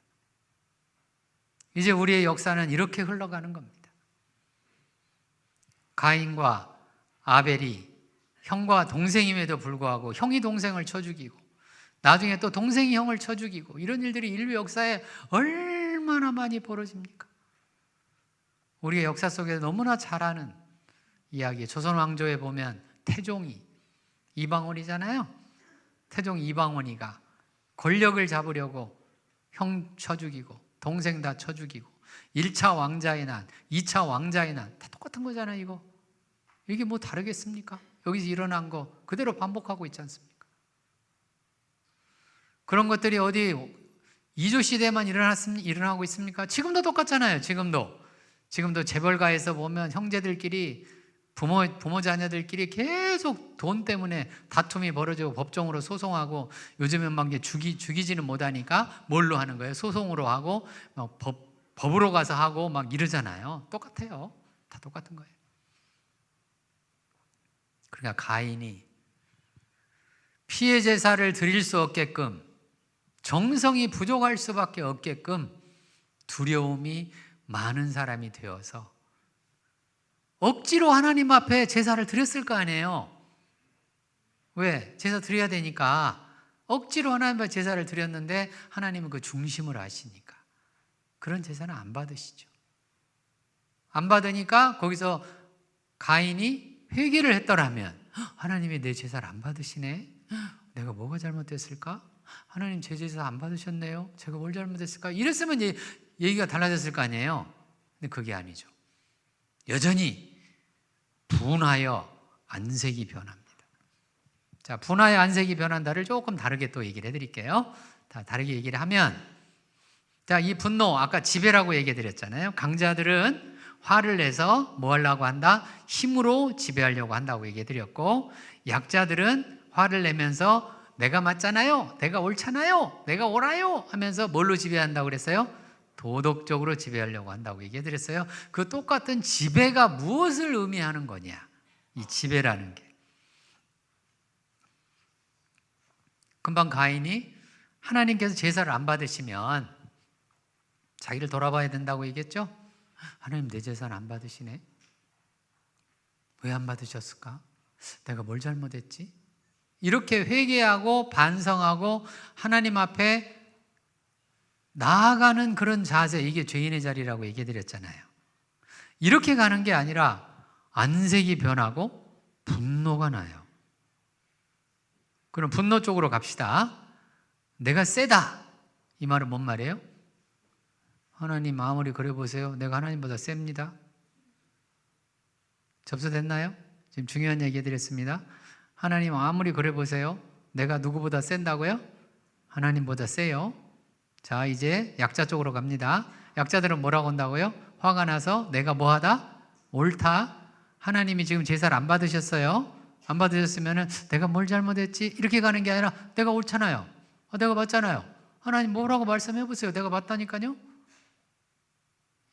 이제 우리의 역사는 이렇게 흘러가는 겁니다. 가인과 아벨이 형과 동생임에도 불구하고 형이 동생을 쳐 죽이고 나중에 또 동생이 형을 쳐 죽이고 이런 일들이 인류 역사에 얼마나 많이 벌어집니까? 우리의 역사 속에 너무나 잘 아는 이야기. 조선 왕조에 보면 태종이 이방원이잖아요. 태종 이방원이가 권력을 잡으려고 형 쳐 죽이고 동생 다 쳐 죽이고 1차 왕자의 난, 2차 왕자의 난 다 똑같은 거잖아요. 이게 뭐 다르겠습니까? 여기서 일어난 거 그대로 반복하고 있지 않습니까? 그런 것들이 어디 이조 시대만 일어나고 있습니까? 지금도 똑같잖아요. 지금도 재벌가에서 보면 형제들끼리 부모 자녀들끼리 계속 돈 때문에 다툼이 벌어지고 법정으로 소송하고 요즘은 막 죽이지는 못하니까 뭘로 하는 거예요? 소송으로 하고 막 법으로 가서 하고 막 이러잖아요. 똑같아요. 다 똑같은 거예요. 그러니까 가인이 피해 제사를 드릴 수 없게끔 정성이 부족할 수밖에 없게끔 두려움이 많은 사람이 되어서 억지로 하나님 앞에 제사를 드렸을 거 아니에요. 왜? 제사 드려야 되니까 억지로 하나님 앞에 제사를 드렸는데 하나님은 그 중심을 아시니까 그런 제사는 안 받으시죠. 안 받으니까 거기서 가인이 회개를 했더라면 하나님이 내 제사를 안 받으시네? 내가 뭐가 잘못됐을까? 하나님 제 제사 안 받으셨네요? 제가 뭘 잘못했을까? 이랬으면 얘기가 달라졌을 거 아니에요. 근데 그게 아니죠. 여전히 분하여 안색이 변합니다. 자, 분하여 안색이 변한다를 조금 다르게 또 얘기를 해드릴게요. 다르게 얘기를 하면, 자, 이 분노, 아까 지배라고 얘기 드렸잖아요. 강자들은 화를 내서 뭐 하려고 한다? 힘으로 지배하려고 한다고 얘기 드렸고, 약자들은 화를 내면서 내가 맞잖아요, 내가 옳잖아요, 내가 옳아요 하면서 뭘로 지배한다고 그랬어요? 도덕적으로 지배하려고 한다고 얘기해 드렸어요. 그 똑같은 지배가 무엇을 의미하는 거냐? 이 지배라는 게. 금방 가인이 하나님께서 제사를 안 받으시면 자기를 돌아봐야 된다고 얘기했죠? 하나님 내 제사를 안 받으시네? 왜 안 받으셨을까? 내가 뭘 잘못했지? 이렇게 회개하고 반성하고 하나님 앞에 나아가는 그런 자세, 이게 죄인의 자리라고 얘기해 드렸잖아요. 이렇게 가는 게 아니라 안색이 변하고 분노가 나요. 그럼 분노 쪽으로 갑시다. 내가 세다, 이 말은 뭔 말이에요? 하나님 아무리 그래 보세요, 내가 하나님보다 셉니다. 접수됐나요? 지금 중요한 얘기 해드렸습니다. 하나님 아무리 그래 보세요, 내가 누구보다 센다고요? 하나님보다 세요. 자, 이제 약자 쪽으로 갑니다. 약자들은 뭐라고 한다고요? 화가 나서 내가 뭐하다? 옳다. 하나님이 지금 제사를 안 받으셨어요. 안 받으셨으면 내가 뭘 잘못했지? 이렇게 가는 게 아니라 내가 옳잖아요. 내가 맞잖아요. 하나님 뭐라고 말씀해 보세요. 내가 맞다니까요.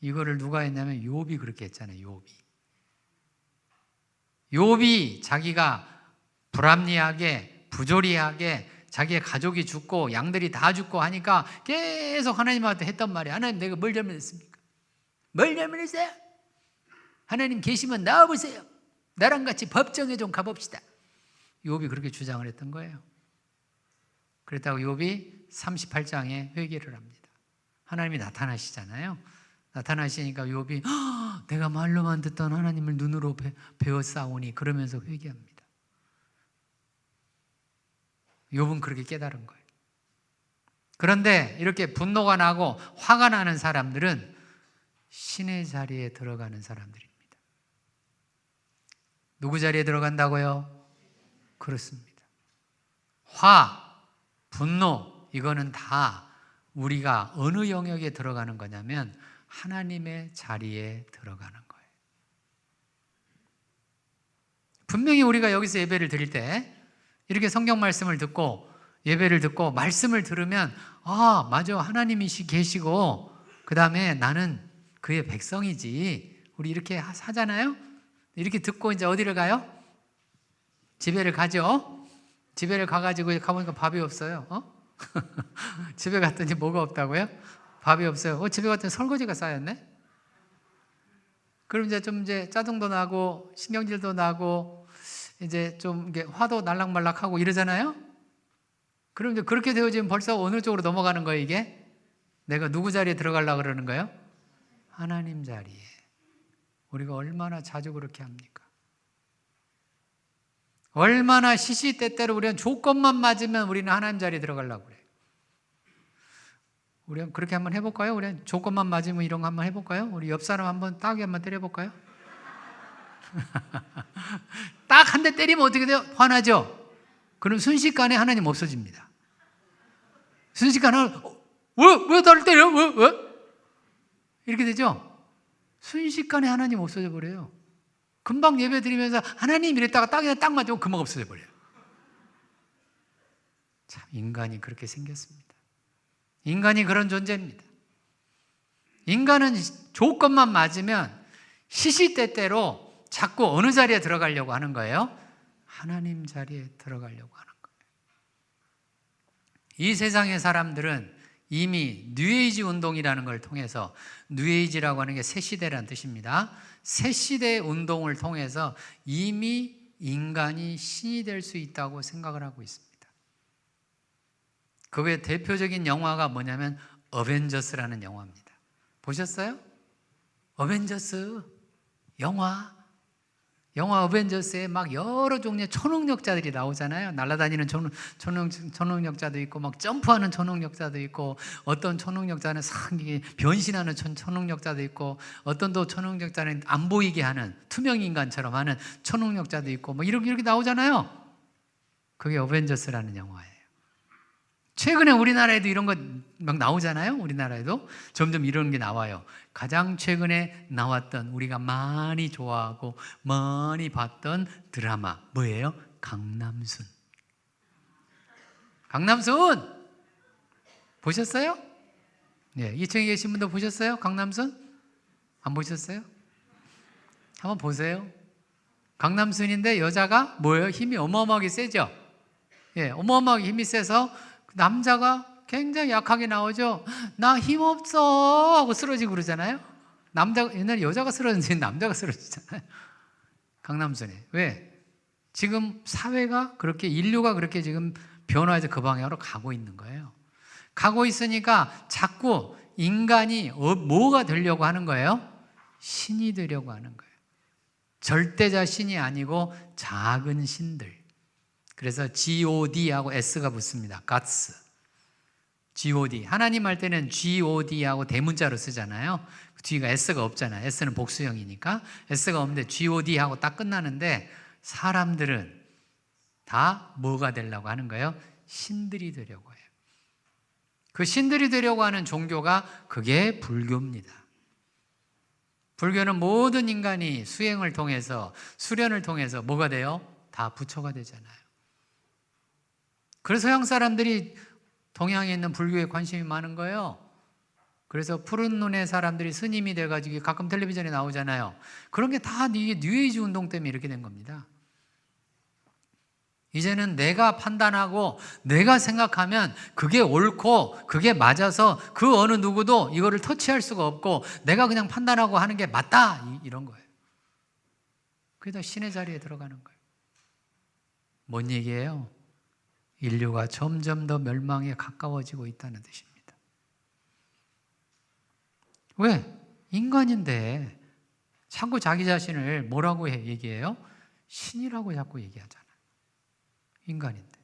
이거를 누가 했냐면 욥이 그렇게 했잖아요. 욥이 자기가 불합리하게 부조리하게 자기의 가족이 죽고 양들이 다 죽고 하니까 계속 하나님한테 했단 말이에요. 하나님 내가 뭘 잘못했습니까? 뭘 잘못했어요? 하나님 계시면 나와보세요. 나랑 같이 법정에 좀 가봅시다. 욥이 그렇게 주장을 했던 거예요. 그랬다고 욥이 38장에 회개를 합니다. 하나님이 나타나시잖아요. 나타나시니까 욥이 내가 말로만 듣던 하나님을 눈으로 배웠사오니 그러면서 회개합니다. 욥은 그렇게 깨달은 거예요. 그런데 이렇게 분노가 나고 화가 나는 사람들은 신의 자리에 들어가는 사람들입니다. 누구 자리에 들어간다고요? 그렇습니다. 화, 분노 이거는 다 우리가 어느 영역에 들어가는 거냐면 하나님의 자리에 들어가는 거예요. 분명히 우리가 여기서 예배를 드릴 때 이렇게 성경 말씀을 듣고 예배를 듣고 말씀을 들으면 맞아 하나님이 계시고 그 다음에 나는 그의 백성이지 우리 이렇게 하잖아요. 이렇게 듣고 이제 어디를 가요? 집에를 가죠. 집에를 가가지고 가보니까 밥이 없어요. 집에 갔더니 뭐가 없다고요? 밥이 없어요. 집에 갔더니 설거지가 쌓였네. 그럼 이제 좀 짜증도 나고 신경질도 나고 이제 좀 이게 화도 날락말락하고 이러잖아요. 그럼 이제 그렇게 되어지면 벌써 어느 쪽으로 넘어가는 거예요, 이게? 내가 누구 자리에 들어가려고 그러는 거예요? 하나님 자리에. 우리가 얼마나 자주 그렇게 합니까? 얼마나 시시때때로 우리는 조건만 맞으면 우리는 하나님 자리에 들어가려고 그래요. 우리 그렇게 한번 해볼까요? 우리 조건만 맞으면 이런 거 한번 해볼까요? 우리 옆 사람 한번 따귀 한번 때려볼까요? 딱 한 대 때리면 어떻게 돼요? 화나죠? 그럼 순식간에 하나님 없어집니다. 순식간에 왜 나를 때려? 왜? 이렇게 되죠? 순식간에 하나님 없어져 버려요. 금방 예배 드리면서 하나님 이랬다가 딱 맞으면 금방 없어져 버려요. 참 인간이 그렇게 생겼습니다. 인간이 그런 존재입니다. 인간은 조건만 맞으면 시시때때로 자꾸 어느 자리에 들어가려고 하는 거예요? 하나님 자리에 들어가려고 하는 거예요. 이 세상의 사람들은 이미 뉴에이지 운동이라는 걸 통해서 뉴에이지라고 하는 게 새시대라는 뜻입니다. 새시대 운동을 통해서 이미 인간이 신이 될 수 있다고 생각을 하고 있습니다. 그의 대표적인 영화가 뭐냐면 어벤져스라는 영화입니다. 보셨어요? 어벤져스 영화 어벤져스에 막 여러 종류의 초능력자들이 나오잖아요. 날아다니는 초능력자도 있고 막 점프하는 초능력자도 있고 어떤 초능력자는 상기 변신하는 초능력자도 있고 어떤 또 초능력자는 안 보이게 하는 투명 인간처럼 하는 초능력자도 있고 뭐 이렇게 나오잖아요. 그게 어벤져스라는 영화예요. 최근에 우리나라에도 이런 거 막 나오잖아요. 우리나라에도 점점 이런 게 나와요. 가장 최근에 나왔던 우리가 많이 좋아하고 많이 봤던 드라마 뭐예요? 강남순. 강남순 보셨어요? 네, 2층에 계신 분도 보셨어요? 강남순? 안 보셨어요? 한번 보세요. 강남순인데 여자가 뭐예요? 힘이 어마어마하게 세죠? 예, 어마어마하게 힘이 세서 남자가 굉장히 약하게 나오죠. 나 힘없어 하고 쓰러지고 그러잖아요. 옛날에 여자가 쓰러지지 남자가 쓰러지잖아요. 강남순에. 왜? 지금 사회가 그렇게 인류가 그렇게 지금 변화해서 그 방향으로 가고 있는 거예요. 가고 있으니까 자꾸 인간이 뭐가 되려고 하는 거예요? 신이 되려고 하는 거예요. 절대자 신이 아니고 작은 신들. 그래서 God하고 S가 붙습니다. Gods. God. 하나님 할 때는 God하고 대문자로 쓰잖아요. 뒤가 S가 없잖아요. S는 복수형이니까. S가 없는데 God하고 딱 끝나는데 사람들은 다 뭐가 되려고 하는 거예요? 신들이 되려고 해요. 그 신들이 되려고 하는 종교가 그게 불교입니다. 불교는 모든 인간이 수행을 통해서, 수련을 통해서 뭐가 돼요? 다 부처가 되잖아요. 그래서 서양 사람들이 동양에 있는 불교에 관심이 많은 거예요. 그래서 푸른 눈의 사람들이 스님이 돼가지고 가끔 텔레비전에 나오잖아요. 그런 게 다 뉴에이지 운동 때문에 이렇게 된 겁니다. 이제는 내가 판단하고 내가 생각하면 그게 옳고 그게 맞아서 그 어느 누구도 이거를 터치할 수가 없고 내가 그냥 판단하고 하는 게 맞다, 이런 거예요. 그래서 신의 자리에 들어가는 거예요. 뭔 얘기예요? 인류가 점점 더 멸망에 가까워지고 있다는 뜻입니다. 왜? 인간인데 자꾸 자기 자신을 뭐라고 얘기해요? 신이라고 자꾸 얘기하잖아요. 인간인데.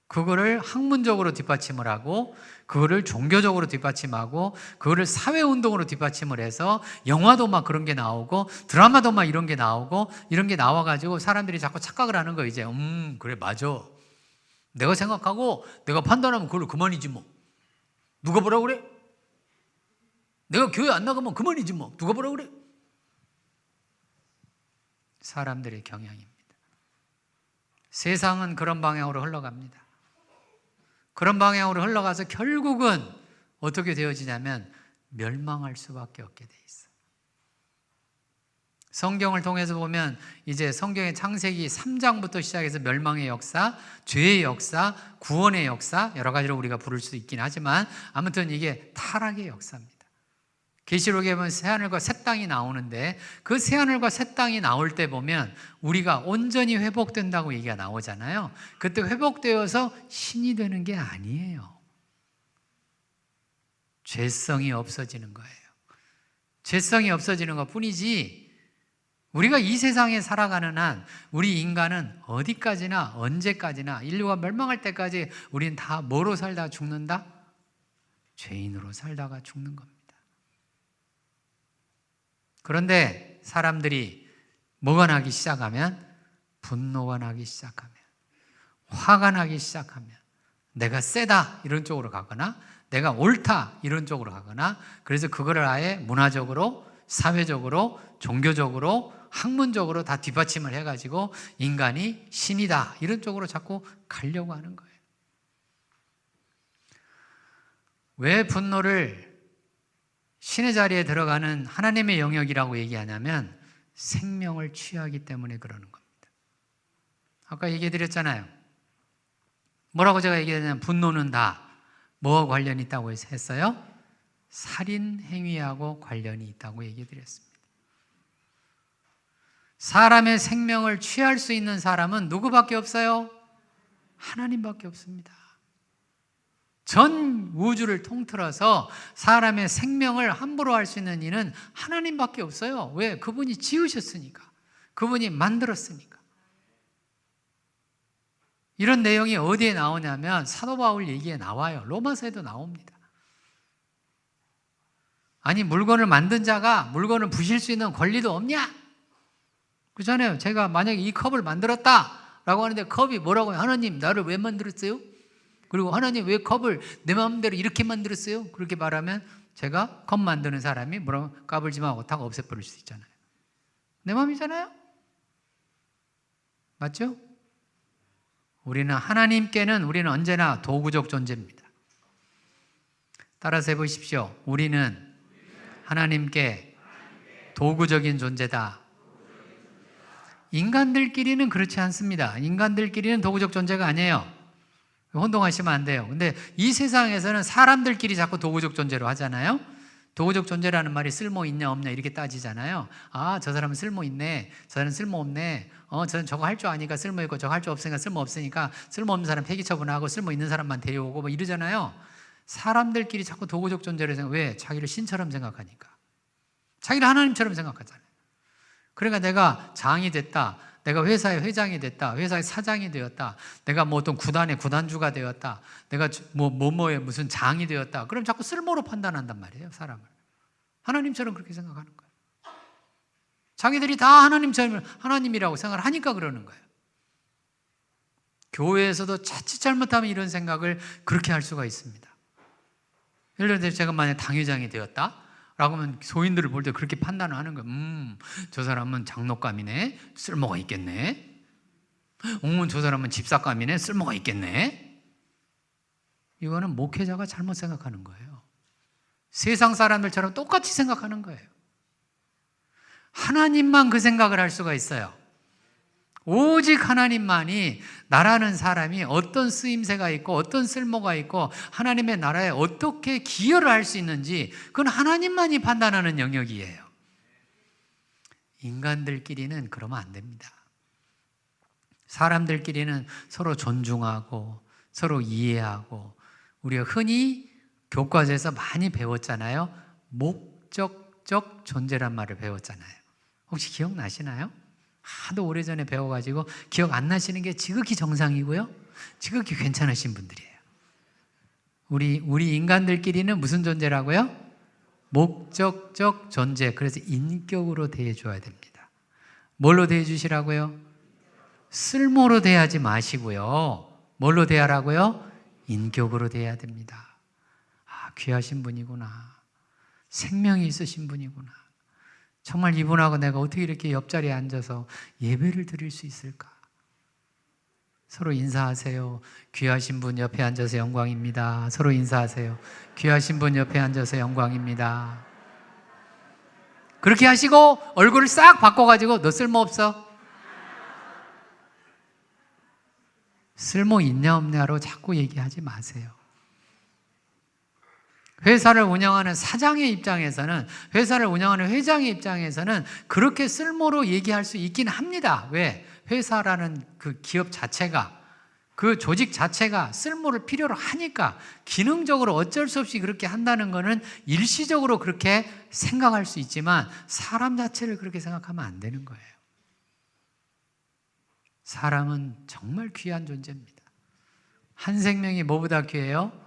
그거를 학문적으로 뒷받침을 하고, 그거를 종교적으로 뒷받침하고, 그거를 사회운동으로 뒷받침을 해서 영화도 막 그런 게 나오고 드라마도 막 이런 게 나오고 이런 게 나와가지고 사람들이 자꾸 착각을 하는 거예요. 이제 그래 맞아. 내가 생각하고 내가 판단하면 그걸로 그만이지 뭐. 누가 뭐라 그래? 내가 교회 안 나가면 그만이지 뭐. 누가 뭐라 그래? 사람들의 경향입니다. 세상은 그런 방향으로 흘러갑니다. 그런 방향으로 흘러가서 결국은 어떻게 되어지냐면 멸망할 수밖에 없게 돼 있어요. 성경을 통해서 보면 이제 성경의 창세기 3장부터 시작해서 멸망의 역사, 죄의 역사, 구원의 역사, 여러 가지로 우리가 부를 수 있긴 하지만 아무튼 이게 타락의 역사입니다. 계시록에 보면 새하늘과 새 땅이 나오는데 그 새하늘과 새 땅이 나올 때 보면 우리가 온전히 회복된다고 얘기가 나오잖아요. 그때 회복되어서 신이 되는 게 아니에요. 죄성이 없어지는 거예요. 죄성이 없어지는 것 뿐이지 우리가 이 세상에 살아가는 한 우리 인간은 어디까지나 언제까지나 인류가 멸망할 때까지 우리는 다 뭐로 살다 죽는다? 죄인으로 살다가 죽는 겁니다. 그런데 사람들이 뭐가 나기 시작하면 분노가 나기 시작하면 화가 나기 시작하면 내가 세다 이런 쪽으로 가거나 내가 옳다 이런 쪽으로 가거나 그래서 그거를 아예 문화적으로 사회적으로 종교적으로 학문적으로 다 뒷받침을 해가지고 인간이 신이다 이런 쪽으로 자꾸 가려고 하는 거예요. 왜 분노를 신의 자리에 들어가는 하나님의 영역이라고 얘기하냐면 생명을 취하기 때문에 그러는 겁니다. 아까 얘기해 드렸잖아요. 뭐라고 제가 얘기했냐면 분노는 다 뭐와 관련이 있다고 했어요? 살인 행위하고 관련이 있다고 얘기해 드렸습니다. 사람의 생명을 취할 수 있는 사람은 누구밖에 없어요? 하나님밖에 없습니다. 전 우주를 통틀어서 사람의 생명을 함부로 할 수 있는 이는 하나님밖에 없어요. 왜? 그분이 지으셨으니까. 그분이 만들었으니까. 이런 내용이 어디에 나오냐면 사도 바울 얘기에 나와요. 로마서에도 나옵니다. 아니 물건을 만든 자가 물건을 부실 수 있는 권리도 없냐? 그렇잖아요. 제가 만약에 이 컵을 만들었다라고 하는데 컵이 뭐라고 해요? 하나님 나를 왜 만들었어요? 그리고 하나님 왜 컵을 내 마음대로 이렇게 만들었어요? 그렇게 말하면 제가 컵 만드는 사람이 뭐라고 까불지마 못하고 없애버릴 수 있잖아요. 내 마음이잖아요. 맞죠? 우리는 하나님께는 우리는 언제나 도구적 존재입니다. 따라서 해보십시오. 우리는 하나님께 도구적인 존재다. 인간들끼리는 그렇지 않습니다. 인간들끼리는 도구적 존재가 아니에요. 혼동하시면 안 돼요. 근데 이 세상에서는 사람들끼리 자꾸 도구적 존재로 하잖아요. 도구적 존재라는 말이 쓸모 있냐 없냐 이렇게 따지잖아요. 아, 저 사람은 쓸모 있네. 저 사람은 쓸모 없네. 저는 저거 할 줄 아니까 쓸모 있고 저거 할 줄 없으니까 쓸모 없으니까 쓸모 없는 사람 폐기 처분하고 쓸모 있는 사람만 데려오고 뭐 이러잖아요. 사람들끼리 자꾸 도구적 존재를 생각. 왜? 자기를 신처럼 생각하니까. 자기를 하나님처럼 생각하잖아요. 그러니까 내가 장이 됐다. 내가 회사의 회장이 됐다. 회사의 사장이 되었다. 내가 뭐 어떤 구단의 구단주가 되었다. 내가 뭐뭐의 무슨 장이 되었다. 그럼 자꾸 쓸모로 판단한단 말이에요, 사람을. 하나님처럼 그렇게 생각하는 거예요. 자기들이 다 하나님처럼 하나님이라고 생각을 하니까 그러는 거예요. 교회에서도 자칫 잘못하면 이런 생각을 그렇게 할 수가 있습니다. 예를 들어서 제가 만약 당회장이 되었다? 라고 하면 소인들을 볼 때 그렇게 판단을 하는 거예요. 저 사람은 장로감이네. 쓸모가 있겠네. 저 사람은 집사감이네. 쓸모가 있겠네. 이거는 목회자가 잘못 생각하는 거예요. 세상 사람들처럼 똑같이 생각하는 거예요. 하나님만 그 생각을 할 수가 있어요. 오직 하나님만이 나라는 사람이 어떤 쓰임새가 있고 어떤 쓸모가 있고 하나님의 나라에 어떻게 기여를 할 수 있는지 그건 하나님만이 판단하는 영역이에요. 인간들끼리는 그러면 안 됩니다. 사람들끼리는 서로 존중하고 서로 이해하고, 우리가 흔히 교과서에서 많이 배웠잖아요. 목적적 존재란 말을 배웠잖아요. 혹시 기억나시나요? 하도 오래전에 배워가지고 기억 안 나시는 게 지극히 정상이고요, 지극히 괜찮으신 분들이에요. 우리 인간들끼리는 무슨 존재라고요? 목적적 존재. 그래서 인격으로 대해줘야 됩니다. 뭘로 대해주시라고요? 쓸모로 대하지 마시고요. 뭘로 대하라고요? 인격으로 대해야 됩니다. 아, 귀하신 분이구나. 생명이 있으신 분이구나. 정말 이분하고 내가 어떻게 이렇게 옆자리에 앉아서 예배를 드릴 수 있을까? 서로 인사하세요. 귀하신 분 옆에 앉아서 영광입니다. 서로 인사하세요. 귀하신 분 옆에 앉아서 영광입니다. 그렇게 하시고 얼굴을 싹 바꿔가지고 너 쓸모없어? 쓸모 있냐 없냐로 자꾸 얘기하지 마세요. 회사를 운영하는 사장의 입장에서는, 회사를 운영하는 회장의 입장에서는 그렇게 쓸모로 얘기할 수 있긴 합니다. 왜? 회사라는 그 기업 자체가, 그 조직 자체가 쓸모를 필요로 하니까 기능적으로 어쩔 수 없이 그렇게 한다는 것은 일시적으로 그렇게 생각할 수 있지만 사람 자체를 그렇게 생각하면 안 되는 거예요. 사람은 정말 귀한 존재입니다. 한 생명이 뭐보다 귀해요?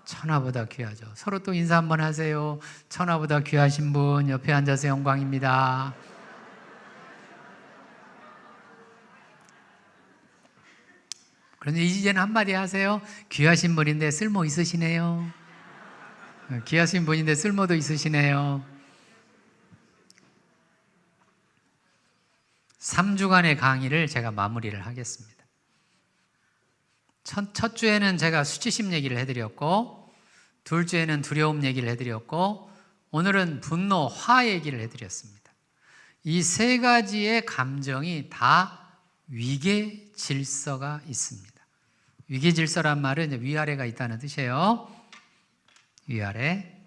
천하보다 귀하죠. 서로 또 인사 한번 하세요. 천하보다 귀하신 분 옆에 앉아서 영광입니다. 그런데 이제는 한마디 하세요. 귀하신 분인데 쓸모 있으시네요. 귀하신 분인데 쓸모도 있으시네요. 3주간의 강의를 제가 마무리를 하겠습니다. 첫 주에는 제가 수치심 얘기를 해드렸고, 둘째는 두려움 얘기를 해드렸고, 오늘은 분노, 화 얘기를 해드렸습니다. 이 세 가지의 감정이 다 위계 질서가 있습니다. 위계 질서란 말은 이제 위아래가 있다는 뜻이에요. 위아래.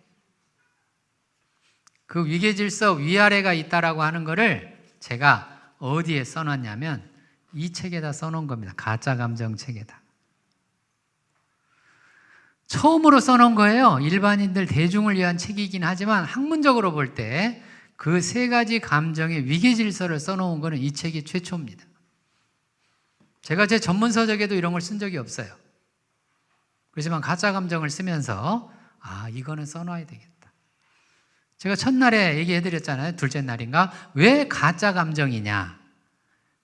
그 위계 질서, 위아래가 있다라고 하는 거를 제가 어디에 써놨냐면 이 책에다 써놓은 겁니다. 가짜 감정 책에다. 처음으로 써놓은 거예요. 일반인들 대중을 위한 책이긴 하지만 학문적으로 볼 때 그 세 가지 감정의 위계 질서를 써놓은 거는 이 책이 최초입니다. 제가 제 전문 서적에도 이런 걸 쓴 적이 없어요. 그렇지만 가짜 감정을 쓰면서 이거는 써놔야 되겠다. 제가 첫날에 얘기해드렸잖아요. 둘째 날인가? 왜 가짜 감정이냐?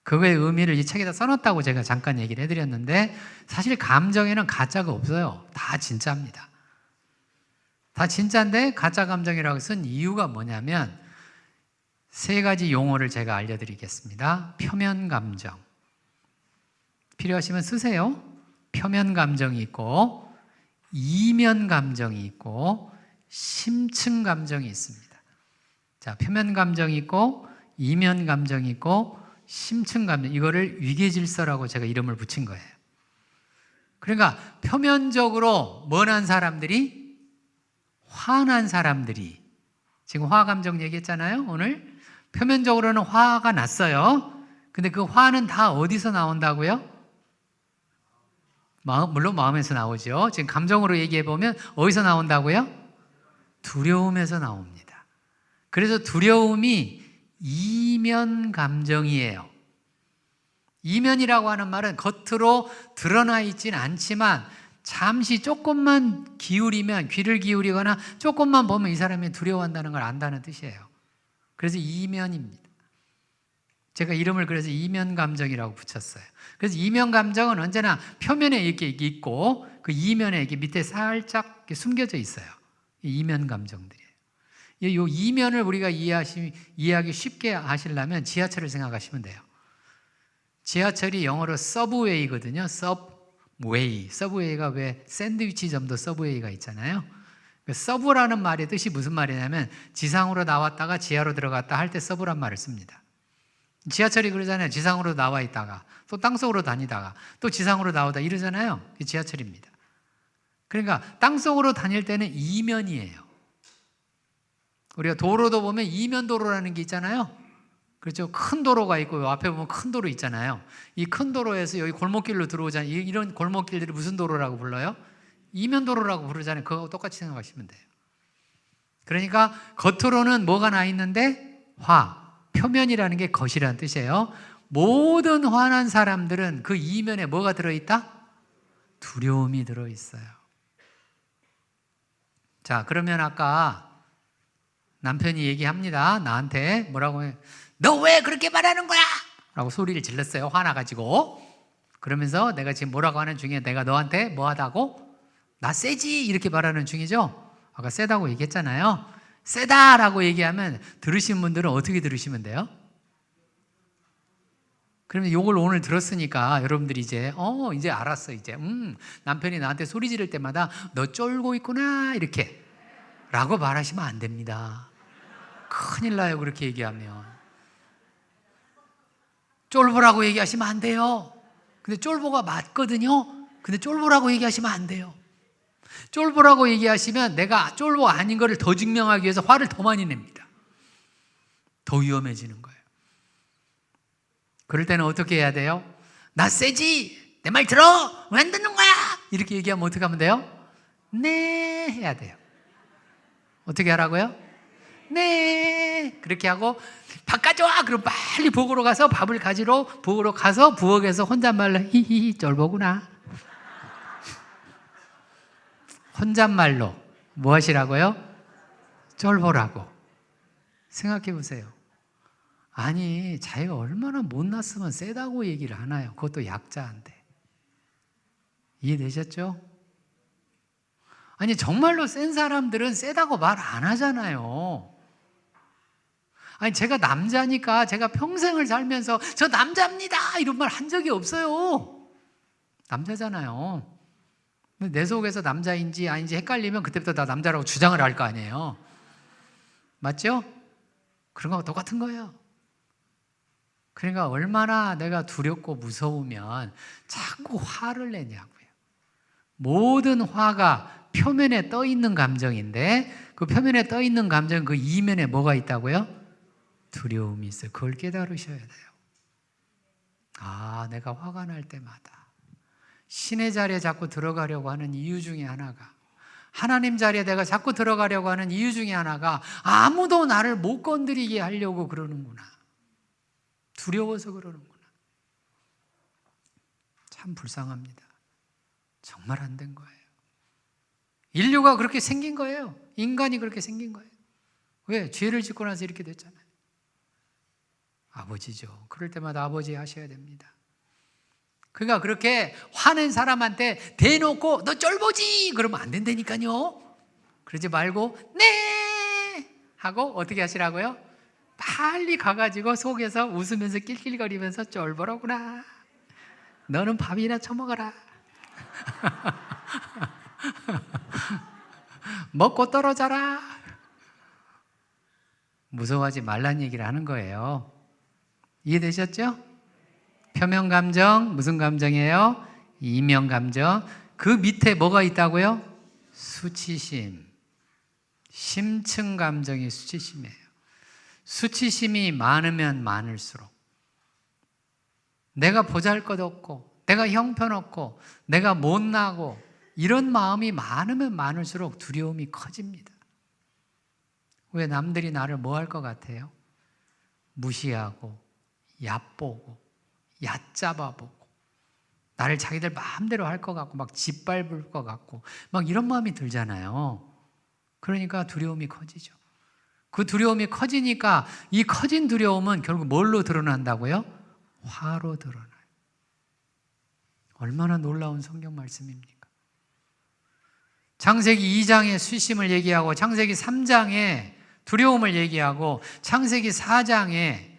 그거의 의미를 이 책에다 써놨다고 제가 잠깐 얘기를 해드렸는데, 사실 감정에는 가짜가 없어요. 다 진짜입니다. 다 진짜인데 가짜 감정이라고 쓴 이유가 뭐냐면 세 가지 용어를 제가 알려드리겠습니다. 표면 감정. 필요하시면 쓰세요. 표면 감정이 있고, 이면 감정이 있고, 심층 감정이 있습니다. 자, 표면 감정이 있고, 이면 감정이 있고, 심층 감정, 이거를 위계 질서라고 제가 이름을 붙인 거예요. 그러니까 표면적으로 뭐난 사람들이, 화난 사람들이, 지금 화 감정 얘기했잖아요, 오늘. 표면적으로는 화가 났어요. 근데 그 화는 다 어디서 나온다고요? 물론 마음에서 나오죠. 지금 감정으로 얘기해 보면 어디서 나온다고요? 두려움에서 나옵니다. 그래서 두려움이 이면 감정이에요. 이면이라고 하는 말은 겉으로 드러나 있진 않지만 잠시 조금만 기울이면, 귀를 기울이거나 조금만 보면 이 사람이 두려워한다는 걸 안다는 뜻이에요. 그래서 이면입니다. 제가 이름을 그래서 이면 감정이라고 붙였어요. 그래서 이면 감정은 언제나 표면에 이렇게 있고 그 이면에 이렇게 밑에 살짝 이렇게 숨겨져 있어요. 이면 감정들이에요. 이 이면을 우리가 이해하기 쉽게 하시려면 지하철을 생각하시면 돼요. 지하철이 영어로 서브웨이거든요. 서브웨이가 왜 샌드위치점도 서브웨이가 있잖아요. 서브라는 말의 뜻이 무슨 말이냐면 지상으로 나왔다가 지하로 들어갔다 할 때 서브란 말을 씁니다. 지하철이 그러잖아요. 지상으로 나와 있다가 또 땅속으로 다니다가 또 지상으로 나오다 이러잖아요. 그게 지하철입니다. 그러니까 땅속으로 다닐 때는 이면이에요. 우리가 도로도 보면 이면도로라는 게 있잖아요. 그렇죠. 큰 도로가 있고 앞에 보면 큰 도로 있잖아요. 이 큰 도로에서 여기 골목길로 들어오잖아요. 이런 골목길들이 무슨 도로라고 불러요? 이면도로라고 부르잖아요. 그거하고 똑같이 생각하시면 돼요. 그러니까 겉으로는 뭐가 나 있는데 화, 표면이라는 게 겉이라는 뜻이에요. 모든 화난 사람들은 그 이면에 뭐가 들어있다? 두려움이 들어있어요. 자, 그러면 아까 남편이 얘기합니다. 나한테 뭐라고 해요? 너 왜 그렇게 말하는 거야? 라고 소리를 질렀어요. 화나가지고. 그러면서 내가 지금 뭐라고 하는 중에 내가 너한테 뭐 하다고? 나 세지? 이렇게 말하는 중이죠. 아까 세다고 얘기했잖아요. 세다라고 얘기하면 들으신 분들은 어떻게 들으시면 돼요? 그러면 이걸 오늘 들었으니까 여러분들이 이제 알았어. 이제 남편이 나한테 소리 지를 때마다 너 쫄고 있구나 이렇게 라고 말하시면 안 됩니다. 큰일 나요. 그렇게 얘기하면. 쫄보라고 얘기하시면 안 돼요. 근데 쫄보가 맞거든요. 근데 쫄보라고 얘기하시면 안 돼요. 쫄보라고 얘기하시면 내가 쫄보 아닌 거를 더 증명하기 위해서 화를 더 많이 냅니다. 더 위험해지는 거예요. 그럴 때는 어떻게 해야 돼요? 나 세지? 내 말 들어? 왜 안 듣는 거야? 이렇게 얘기하면 어떻게 하면 돼요? 네 해야 돼요. 어떻게 하라고요? 네 그렇게 하고 밥 가져와. 그럼 빨리 부엌으로 가서 밥을 가지러 부엌으로 가서 부엌에서 혼잣말로 히히히 쫄보구나. 혼잣말로 뭐 하시라고요? 쫄보라고. 생각해 보세요. 아니 자기가 얼마나 못났으면 세다고 얘기를 하나요? 그것도 약자한테. 이해되셨죠? 아니 정말로 센 사람들은 세다고 말 안 하잖아요. 아니 제가 남자니까 제가 평생을 살면서 저 남자입니다 이런 말 한 적이 없어요. 남자잖아요. 내 속에서 남자인지 아닌지 헷갈리면 그때부터 나 남자라고 주장을 할 거 아니에요. 맞죠? 그런 거하고 똑같은 거예요. 그러니까 얼마나 내가 두렵고 무서우면 자꾸 화를 내냐고요. 모든 화가 표면에 떠 있는 감정인데 그 표면에 떠 있는 감정 그 이면에 뭐가 있다고요? 두려움이 있어요. 그걸 깨달으셔야 돼요. 아, 내가 화가 날 때마다 신의 자리에 자꾸 들어가려고 하는 이유 중에 하나가, 하나님 자리에 내가 자꾸 들어가려고 하는 이유 중에 하나가 아무도 나를 못 건드리게 하려고 그러는구나. 두려워서 그러는구나. 참 불쌍합니다. 정말 안 된 거예요. 인류가 그렇게 생긴 거예요. 인간이 그렇게 생긴 거예요. 왜? 죄를 짓고 나서 이렇게 됐잖아요. 아버지죠. 그럴 때마다 아버지 하셔야 됩니다. 그러니까 그렇게 화낸 사람한테 대놓고 너 쫄보지 그러면 안 된다니까요. 그러지 말고 네 하고 어떻게 하시라고요? 빨리 가가지고 속에서 웃으면서 낄낄거리면서 쫄보라구나. 너는 밥이나 처먹어라. 먹고 떨어져라. 무서워하지 말란 얘기를 하는 거예요. 이해되셨죠? 표면 감정, 무슨 감정이에요? 이면 감정. 그 밑에 뭐가 있다고요? 수치심. 심층 감정이 수치심이에요. 수치심이 많으면 많을수록 내가 보잘것없고 내가 형편없고 내가 못나고 이런 마음이 많으면 많을수록 두려움이 커집니다. 왜 남들이 나를 뭐 할 것 같아요? 무시하고 얕보고 얕잡아보고 나를 자기들 마음대로 할 것 같고 막 짓밟을 것 같고 막 이런 마음이 들잖아요. 그러니까 두려움이 커지죠. 그 두려움이 커지니까 이 커진 두려움은 결국 뭘로 드러난다고요? 화로 드러나요. 얼마나 놀라운 성경 말씀입니까? 창세기 2장의 수심을 얘기하고 창세기 3장의 두려움을 얘기하고 창세기 4장의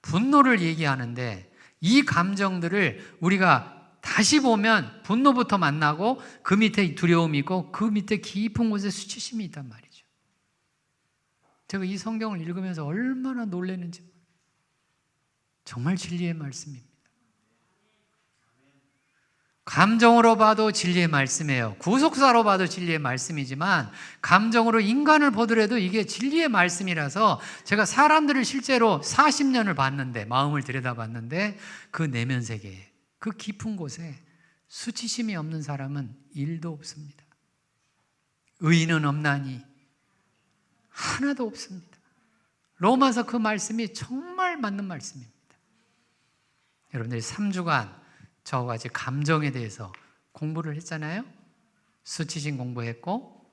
분노를 얘기하는데, 이 감정들을 우리가 다시 보면 분노부터 만나고 그 밑에 두려움이 있고 그 밑에 깊은 곳에 수치심이 있단 말이죠. 제가 이 성경을 읽으면서 얼마나 놀랐는지, 정말 진리의 말씀입니다. 감정으로 봐도 진리의 말씀이에요. 구속사로 봐도 진리의 말씀이지만 감정으로 인간을 보더라도 이게 진리의 말씀이라서, 제가 사람들을 실제로 40년을 봤는데, 마음을 들여다봤는데 그 내면 세계에, 그 깊은 곳에 수치심이 없는 사람은 1도 없습니다. 의인은 없나니 하나도 없습니다. 로마서 그 말씀이 정말 맞는 말씀입니다. 여러분들이 3주간 저와 같이 감정에 대해서 공부를 했잖아요. 수치심 공부했고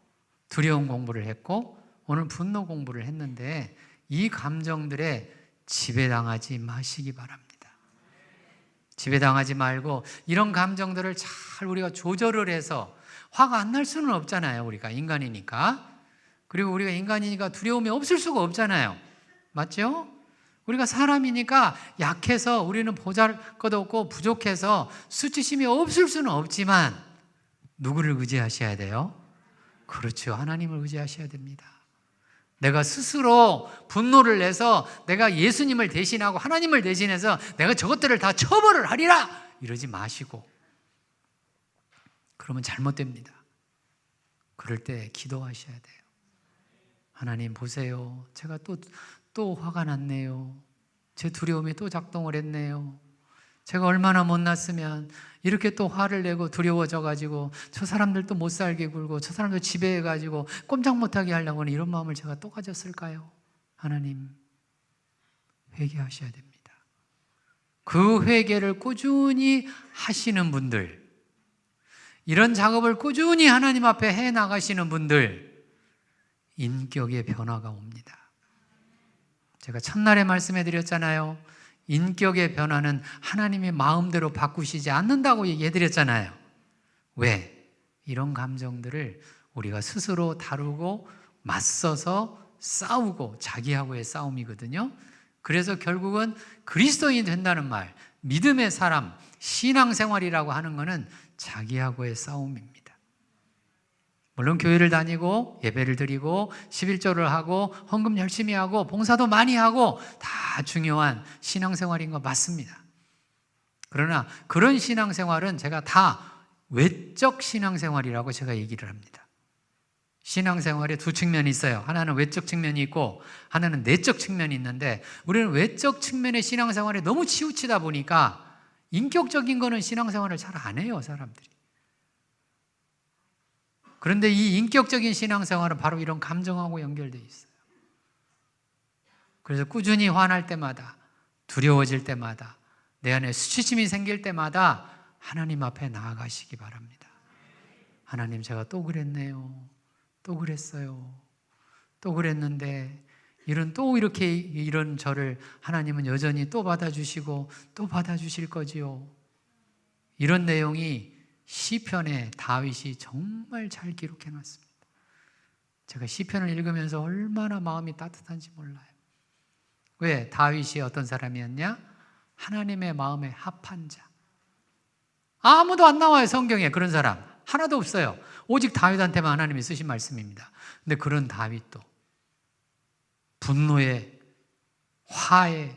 두려움 공부를 했고 오늘 분노 공부를 했는데, 이 감정들에 지배당하지 마시기 바랍니다. 지배당하지 말고 이런 감정들을 잘 우리가 조절을 해서, 화가 안 날 수는 없잖아요. 우리가 인간이니까. 그리고 우리가 인간이니까 두려움이 없을 수가 없잖아요. 맞죠? 우리가 사람이니까 약해서, 우리는 보잘것없고 부족해서 수치심이 없을 수는 없지만 누구를 의지하셔야 돼요? 그렇죠. 하나님을 의지하셔야 됩니다. 내가 스스로 분노를 내서 내가 예수님을 대신하고 하나님을 대신해서 내가 저것들을 다 처벌을 하리라 이러지 마시고, 그러면 잘못됩니다. 그럴 때 기도하셔야 돼요. 하나님 보세요. 제가 또 화가 났네요. 제 두려움이 또 작동을 했네요. 제가 얼마나 못났으면 이렇게 또 화를 내고 두려워져가지고 저 사람들도 못 살게 굴고 저 사람도 지배해가지고 꼼짝 못하게 하려고 하는 이런 마음을 제가 또 가졌을까요? 하나님, 회개하셔야 됩니다. 그 회개를 꾸준히 하시는 분들, 이런 작업을 꾸준히 하나님 앞에 해 나가시는 분들, 인격의 변화가 옵니다. 제가 첫날에 말씀해 드렸잖아요. 인격의 변화는 하나님의 마음대로 바꾸시지 않는다고 얘기해 드렸잖아요. 왜? 이런 감정들을 우리가 스스로 다루고 맞서서 싸우고, 자기하고의 싸움이거든요. 그래서 결국은 그리스도인이 된다는 말, 믿음의 사람, 신앙생활이라고 하는 것은 자기하고의 싸움입니다. 물론 교회를 다니고 예배를 드리고 11조를 하고 헌금 열심히 하고 봉사도 많이 하고 다 중요한 신앙생활인 거 맞습니다. 그러나 그런 신앙생활은 제가 다 외적 신앙생활이라고 제가 얘기를 합니다. 신앙생활에 두 측면이 있어요. 하나는 외적 측면이 있고 하나는 내적 측면이 있는데, 우리는 외적 측면의 신앙생활에 너무 치우치다 보니까 인격적인 거는 신앙생활을 잘 안 해요, 사람들이. 그런데 이 인격적인 신앙생활은 바로 이런 감정하고 연결되어 있어요. 그래서 꾸준히 화날 때마다, 두려워질 때마다, 내 안에 수치심이 생길 때마다 하나님 앞에 나아가시기 바랍니다. 하나님, 제가 또 그랬네요. 또 그랬어요. 또 그랬는데 이런 저를 하나님은 여전히 또 받아주시고 또 받아주실 거지요. 이런 내용이 시편에 다윗이 정말 잘 기록해 놨습니다. 제가 시편을 읽으면서 얼마나 마음이 따뜻한지 몰라요. 왜? 다윗이 어떤 사람이었냐? 하나님의 마음에 합한 자. 아무도 안 나와요, 성경에. 그런 사람 하나도 없어요. 오직 다윗한테만 하나님이 쓰신 말씀입니다. 근데 그런 다윗도 분노에, 화에,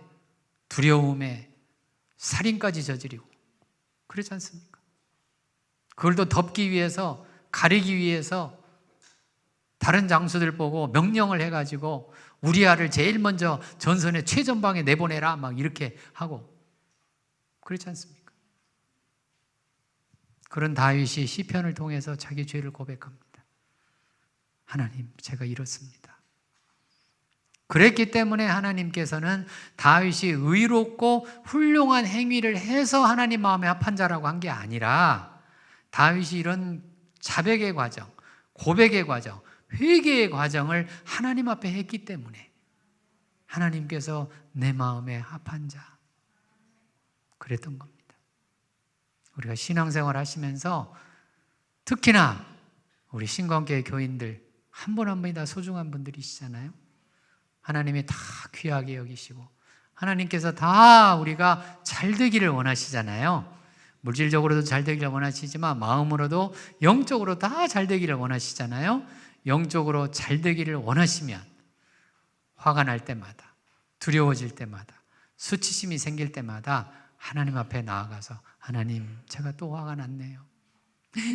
두려움에 살인까지 저지르고 그렇지 않습니까? 그걸 또 덮기 위해서, 가리기 위해서 다른 장수들 보고 명령을 해가지고 우리아를 제일 먼저 전선의 최전방에 내보내라 막 이렇게 하고 그렇지 않습니까? 그런 다윗이 시편을 통해서 자기 죄를 고백합니다. 하나님, 제가 이렇습니다. 그랬기 때문에 하나님께서는 다윗이 의롭고 훌륭한 행위를 해서 하나님 마음에 합한 자라고 한 게 아니라, 다윗이 이런 자백의 과정, 고백의 과정, 회개의 과정을 하나님 앞에 했기 때문에 하나님께서 내 마음에 합한 자, 그랬던 겁니다. 우리가 신앙생활 하시면서 특히나 우리 신광교회 교인들 한 분 한 분이 다 소중한 분들이시잖아요. 하나님이 다 귀하게 여기시고 하나님께서 다 우리가 잘 되기를 원하시잖아요. 물질적으로도 잘 되기를 원하시지만 마음으로도 영적으로 다 잘 되기를 원하시잖아요. 영적으로 잘 되기를 원하시면 화가 날 때마다, 두려워질 때마다, 수치심이 생길 때마다 하나님 앞에 나아가서 하나님, 제가 또 화가 났네요.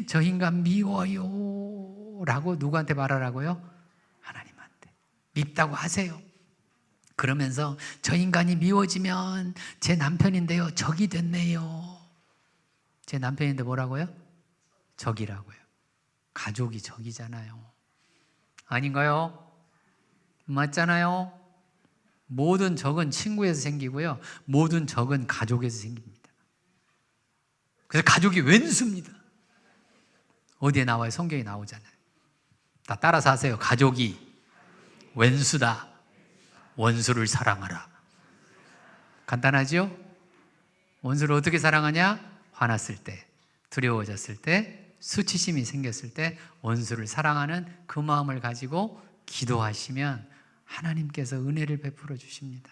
저 인간 미워요 라고 누구한테 말하라고요? 하나님한테. 밉다고 하세요. 그러면서 저 인간이 미워지면 제 남편인데요, 적이 됐네요. 제 남편인데 뭐라고요? 적이라고요. 가족이 적이잖아요. 아닌가요? 맞잖아요. 모든 적은 친구에서 생기고요, 모든 적은 가족에서 생깁니다. 그래서 가족이 왼수입니다. 어디에 나와요? 성경에 나오잖아요. 다 따라서 하세요. 가족이 왼수다. 원수를 사랑하라. 간단하죠? 원수를 어떻게 사랑하냐? 화났을 때, 두려워졌을 때, 수치심이 생겼을 때 원수를 사랑하는 그 마음을 가지고 기도하시면 하나님께서 은혜를 베풀어 주십니다.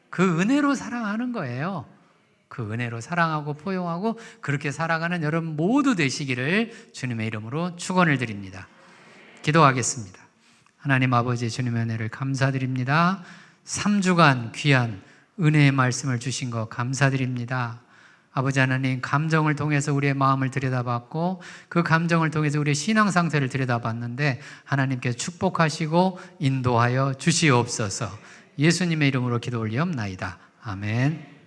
그 은혜로 사랑하는 거예요. 그 은혜로 사랑하고 포용하고 그렇게 살아가는 여러분 모두 되시기를 주님의 이름으로 축원을 드립니다. 기도하겠습니다. 하나님 아버지, 주님의 은혜를 감사드립니다. 3주간 귀한 은혜의 말씀을 주신 것 감사드립니다. 아버지 하나님, 감정을 통해서 우리의 마음을 들여다봤고 그 감정을 통해서 우리의 신앙 상태를 들여다봤는데 하나님께서 축복하시고 인도하여 주시옵소서. 예수님의 이름으로 기도 올리옵나이다. 아멘.